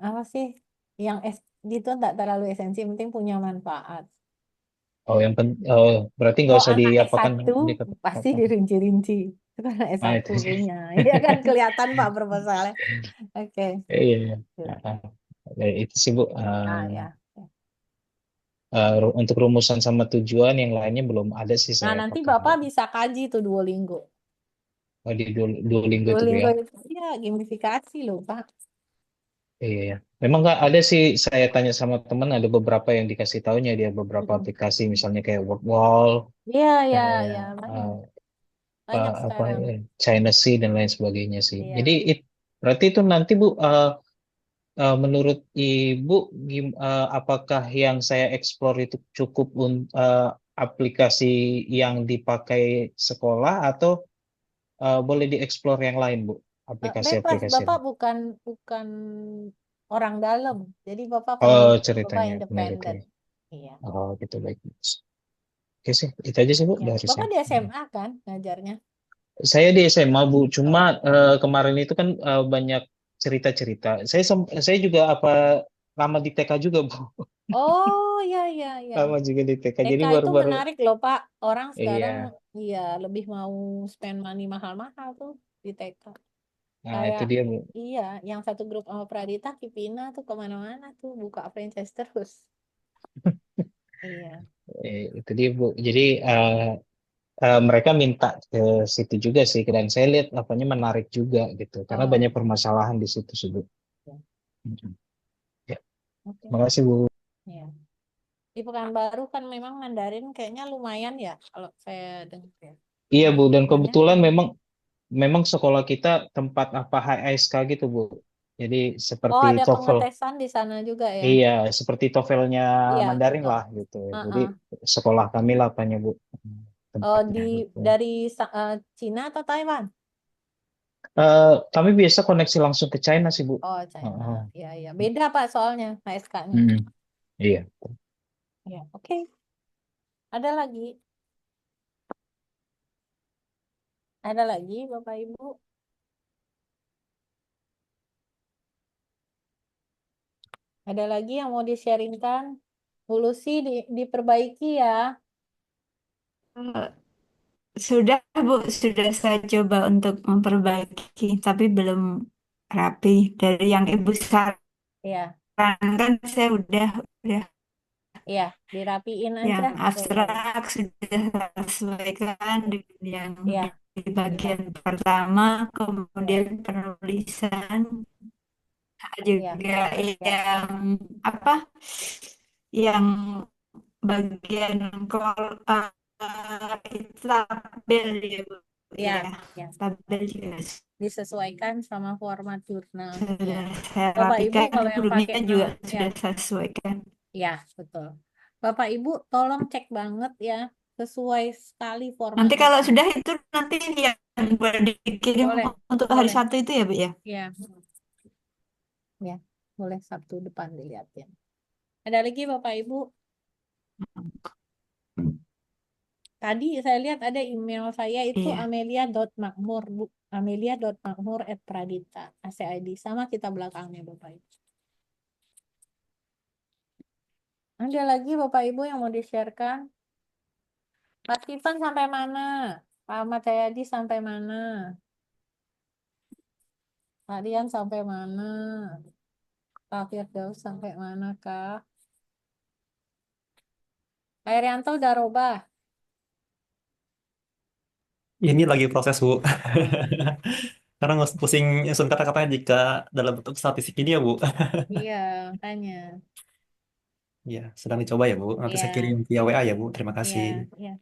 apa sih yang itu nggak terlalu esensi, yang penting punya manfaat. Oh, berarti nggak Kalau usah anak diapakan S1 pasti dikatakan. dirinci-rinci. Itu karena Nah, S1 itu. punya. Ya kan kelihatan Pak proposalnya. Oke. Iya, iya. Gitu. Itu sih Bu. Ya. Untuk rumusan sama tujuan yang lainnya belum ada sih Nah, saya nanti pakai. Bapak bisa kaji tuh Duolingo. Di Duolingo itu Bu Duolingo ya. itu ya gamifikasi loh Pak. Iya, iya. Memang nggak ada sih, saya tanya sama teman ada beberapa yang dikasih taunya dia beberapa Mm-mm. aplikasi misalnya kayak Wordwall, Iya, ya, kayak ya, banyak. eh, Banyak apa sekarang. China Sea dan lain sebagainya sih. Jadi Iya. berarti itu nanti Bu menurut Ibu apakah yang saya explore itu cukup aplikasi yang dipakai sekolah atau boleh dieksplor yang lain Bu, Bebas, aplikasi-aplikasi Bapak lain? bukan orang dalam. Jadi Bapak Oh, peneliti, Bapak ceritanya independen. peneliti. Iya. Oh, gitu baik. Oke sih, itu aja sih Bu Ya. dari Bapak saya. di SMA kan ngajarnya? Saya di SMA Bu, cuma Oh. kemarin itu kan banyak cerita-cerita. Saya juga lama di TK juga Bu, Oh, ya, ya, ya. lama juga di TK. TK Jadi itu baru-baru menarik loh, Pak. Orang sekarang iya. iya lebih mau spend money mahal-mahal tuh di TK. Nah, itu Kayak dia Bu. iya, yang satu grup sama Pradita, Kipina tuh kemana-mana tuh buka franchise terus. Iya. Itu dia Bu. Jadi mereka minta ke situ juga sih, dan saya lihat apanya menarik juga gitu, karena Oh, banyak permasalahan di situ sih Bu. ya. Mhm. Ya, Oke. terima kasih Bu. Ya. Di Pekanbaru kan memang Mandarin kayaknya lumayan ya kalau saya dengar ya. Iya Bu, dan Banyak. kebetulan memang sekolah kita tempat apa HSK gitu Bu. Jadi Oh, seperti ada TOEFL. pengetesan di sana juga ya? Iya, seperti TOEFL-nya Iya, Mandarin betul. lah gitu. Jadi Heeh. sekolah kami lah apanya Bu tempatnya gitu. Dari Cina atau Taiwan? Kami biasa koneksi langsung ke China sih Bu. Oh, China. Heeh. Iya, iya. Beda Pak soalnya HSK-nya. Hmm, iya. Ya, oke. Ada lagi? Ada lagi Bapak Ibu? Ada lagi yang mau di-sharingkan? Bu Lucy diperbaiki ya. Eh, Sudah, Bu, sudah saya coba untuk memperbaiki, tapi belum rapi. Dari yang Ibu Iya, sarankan, saya udah iya, dirapiin aja. yang Bapak Ibu. abstrak sudah saya sesuaikan dengan yang Iya, di iya, bagian pertama, iya, kemudian penulisan iya, juga iya, yang apa? Yang bagian itu tabel ya, Bu. iya, Ya, iya. tabel juga Disesuaikan sama format jurnalnya. sudah saya Bapak Ibu rapikan, kalau yang pakai hurufnya juga ya, sudah saya sesuaikan. ya, betul. Bapak Ibu tolong cek banget ya, sesuai sekali Nanti formatnya. kalau sudah itu nanti yang boleh dikirim Boleh, untuk hari boleh. Sabtu itu ya, Bu ya? Ya, ya, boleh Sabtu depan dilihatin. Ada lagi Bapak Ibu? Tadi saya lihat ada email saya itu Iya. amelia.makmur, Bu. amelia.makmur@pradita, ACID. Sama kita belakangnya Bapak Ibu. Ada lagi Bapak Ibu yang mau di-sharekan? Mas Ivan sampai mana? Pak Ahmad Jayadi sampai mana? Pak Dian sampai mana? Pak Firdaus sampai mana, Kak? Pak Irianto udah robah? Ini lagi proses, Bu. Karena nggak usah pusing nyusun kata-katanya jika dalam bentuk statistik ini ya, Bu. Iya, makanya. Ya, sedang dicoba ya, Bu. Nanti saya Iya, kirim via WA ya, Bu. Terima iya, kasih. iya.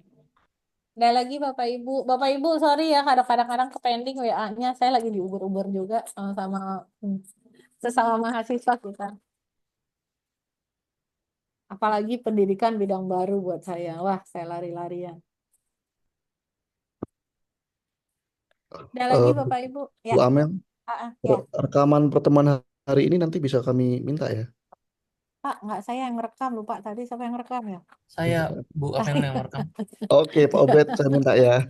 Ada lagi Bapak Ibu. Bapak Ibu, sorry ya, kadang-kadang ke pending WA-nya. Saya lagi diuber-uber juga sama-sama sesama mahasiswa kita. Apalagi pendidikan bidang baru buat saya. Wah, saya lari-larian. Ada lagi Eh, Bapak Ibu? Ya, Bu Amel, ya. rekaman pertemuan hari ini nanti bisa kami minta ya? Pak, nggak saya yang rekam lupa tadi siapa yang rekam ya? Saya Bu Amel yang merekam. Oke, Pak Obed, saya minta ya.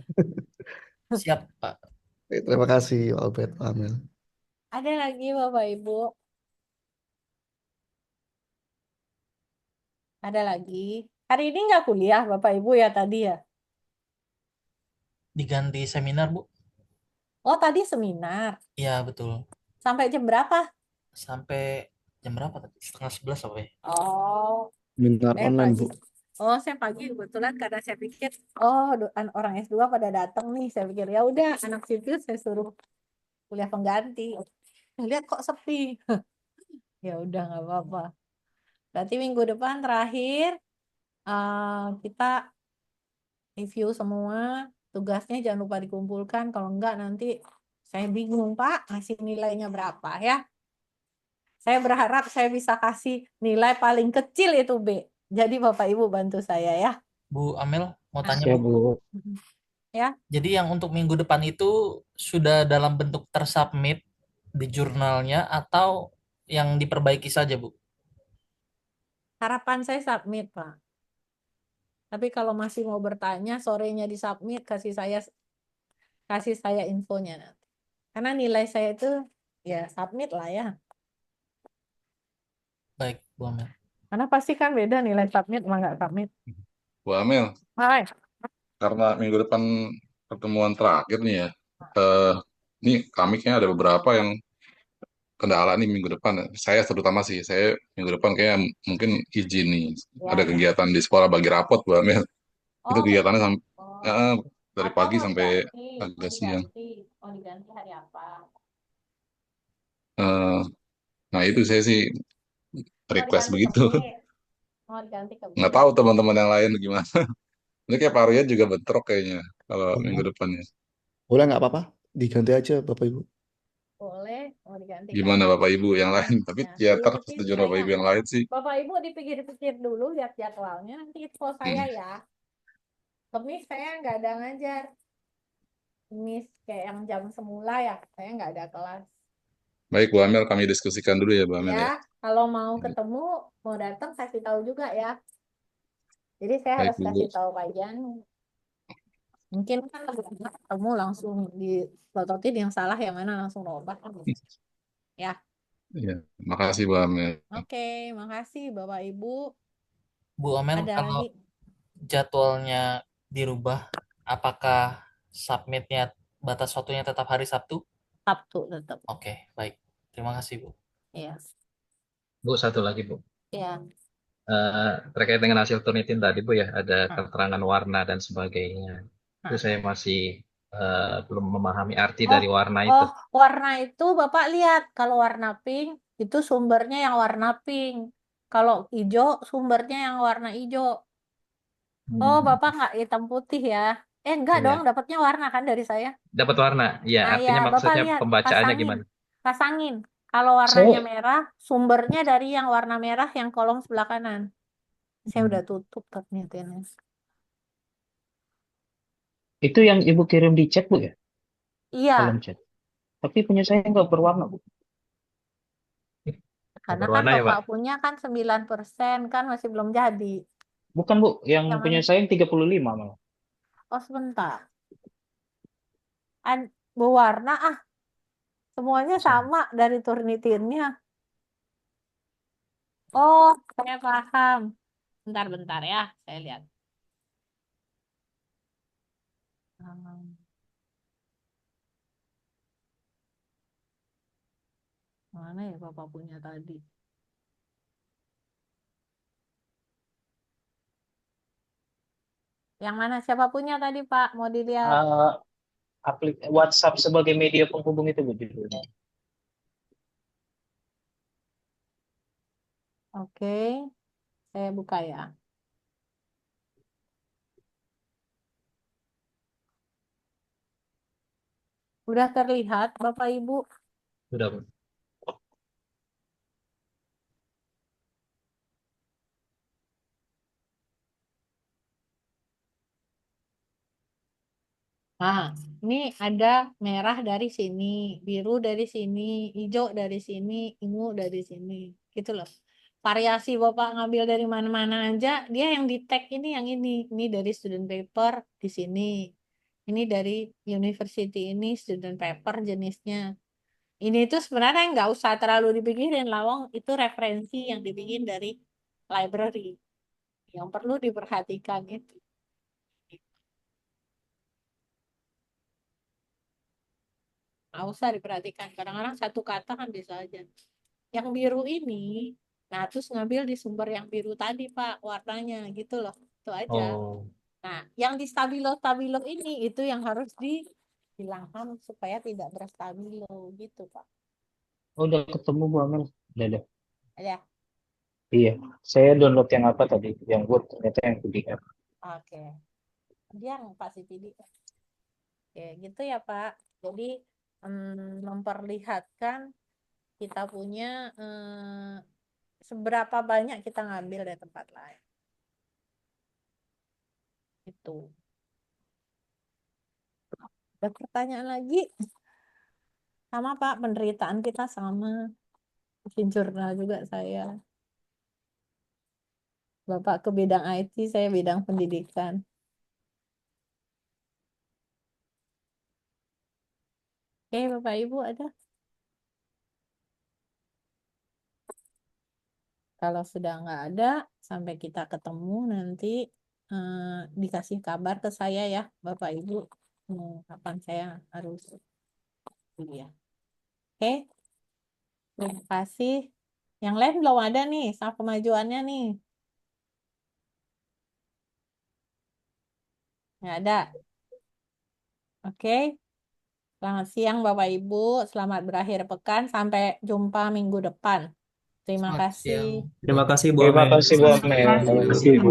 Siap, Pak. Oke, terima kasih, Pak Obed, Pak Amel. Ada lagi Bapak Ibu? Ada lagi? Hari ini nggak kuliah Bapak Ibu ya tadi ya? Diganti seminar, Bu. Oh, tadi seminar. Iya, betul. Sampai jam berapa? Sampai jam berapa tadi? 10:30 apa ya? Oh, Seminar online, pagi. Bu. Oh, saya pagi kebetulan karena saya pikir, oh, orang S2 pada datang nih. Saya pikir, ya udah anak sipil saya suruh kuliah pengganti. Saya lihat kok sepi. Ya udah nggak apa-apa. Berarti minggu depan terakhir kita review semua. Tugasnya jangan lupa dikumpulkan. Kalau enggak nanti saya bingung, Pak, ngasih nilainya berapa ya. Saya berharap saya bisa kasih nilai paling kecil itu B. Jadi Bapak Ibu bantu saya ya. Bu Amel, mau tanya, Ya Bu. Bu. Ya, Jadi yang untuk minggu depan itu sudah dalam bentuk tersubmit di jurnalnya atau yang diperbaiki saja, Bu? harapan saya submit, Pak. Tapi kalau masih mau bertanya, sorenya di submit, kasih saya infonya nanti. Karena nilai saya itu ya submit lah ya. Baik, Bu Amel. Karena pasti kan beda nilai submit sama nggak submit. Bu Amel, Hai. karena minggu depan pertemuan terakhir nih ya, ini kami kayaknya ada beberapa yang kendala nih minggu depan. Saya terutama sih, saya minggu depan kayak mungkin izin nih. Ya, Ada ya. kegiatan di sekolah bagi rapot, Bu Amel. Itu Oh, kegiatannya sampai oh. dari Atau pagi mau sampai diganti, agak siang. mau diganti hari apa? Eh, nah itu saya sih Mau request diganti ke begitu. B. Mau diganti ke B. Nggak tahu teman-teman yang lain gimana. Ini kayak Pak Arya juga bentrok kayaknya. kalau minggu Boleh, depannya. boleh nggak apa-apa? Diganti aja Bapak Ibu. Boleh, mau digantikan Gimana Pak. Bapak Ibu yang lain? Tapi Ya, ya ntar di meeting setuju Bapak saya. Ibu yang lain sih. Bapak Ibu dipikir-pikir dulu, lihat jadwalnya, nanti info saya Hmm. ya. Kemis saya nggak ada ngajar. Kemis kayak yang jam semula ya, saya nggak ada kelas. Baik Bu Amel, kami diskusikan dulu ya Bu Amel ya. Ya, kalau mau ketemu, mau datang kasih tahu juga ya. Jadi saya Baik harus Bu. kasih tahu Pak Janu. Mungkin kan nggak ketemu langsung dilototin yang salah yang mana langsung robah kan. Ya, Ya, makasih Bu Amel. oke, makasih Bapak Ibu. Bu Amel, Ada kalau lagi? jadwalnya dirubah, apakah submitnya batas waktunya tetap hari Sabtu? Sabtu tetap. Oke, baik. Terima kasih, Bu. Iya, Bu, satu lagi Bu. iya. Terkait dengan hasil Turnitin tadi Bu ya, ada Nah, keterangan warna dan sebagainya. Itu nah. saya masih belum memahami arti Oh, dari warna itu. warna itu Bapak lihat kalau warna pink itu sumbernya yang warna pink. Kalau hijau sumbernya yang warna hijau. Oh, Bapak nggak hitam putih ya? Enggak Iya. dong, dapatnya warna kan dari saya. Dapat warna. Iya, Nah, ya, artinya Bapak maksudnya lihat, pembacaannya pasangin. gimana? Pasangin. Kalau warnanya Saya merah, sumbernya dari yang warna merah yang kolom sebelah kanan. Saya udah tutup ternyata. itu yang Ibu kirim di chat, Bu ya? Iya, Kolom chat. Tapi punya saya nggak berwarna, Bu. karena kan Berwarna ya, Bapak Pak? punya kan 9% kan masih belum jadi. Bukan, Bu. Yang Yang punya mana? saya yang 35 malah. Oh, sebentar. Berwarna semuanya sama dari Turnitinnya. Oh, saya paham. Bentar ya, saya lihat. Mana ya Bapak punya tadi? Yang mana siapa punya tadi Pak? Mau dilihat? WhatsApp sebagai media penghubung itu, Bu, judulnya. Oke, saya buka ya. Udah terlihat Bapak Ibu? Sudah, Bu. Nah, ini ada merah dari sini, biru dari sini, hijau dari sini, ungu dari sini. Gitu loh. Variasi Bapak ngambil dari mana-mana aja, dia yang di tag ini yang ini. Ini dari student paper di sini. Ini dari university ini student paper jenisnya. Ini tuh sebenarnya nggak usah terlalu dipikirin, lawang itu referensi yang dibikin dari library. Yang perlu diperhatikan itu. Nggak usah diperhatikan. Kadang-kadang satu kata kan bisa aja. Yang biru ini, nah terus ngambil di sumber yang biru tadi Pak, warnanya gitu loh. Itu aja. Oh, Nah, yang di stabilo-stabilo ini itu yang harus dihilangkan supaya tidak berstabilo gitu Pak. Oh, udah ketemu, Bu Amel. Udah. Ada. Iya. Saya download yang apa tadi? Yang Word, ternyata yang PDF. Oke. Dia yang pasti PDF. Oke, gitu ya Pak. Jadi memperlihatkan kita punya seberapa banyak kita ngambil dari tempat lain. Itu. Ada pertanyaan lagi? Sama Pak, penderitaan kita sama. Bikin jurnal juga saya. Bapak ke bidang IT, saya bidang pendidikan. Oke, Bapak Ibu ada? Kalau sudah nggak ada, sampai kita ketemu nanti dikasih kabar ke saya ya, Bapak Ibu. Kapan saya harus kuliah. Oke, terima kasih. Yang lain belum ada nih, sama kemajuannya nih. Nggak ada. Oke. Selamat siang Bapak Ibu. Selamat berakhir pekan. Sampai jumpa minggu depan. Terima Selamat kasih. siang. Terima kasih Bu Terima Amel. kasih, Bu Amel. terima kasih, Bu.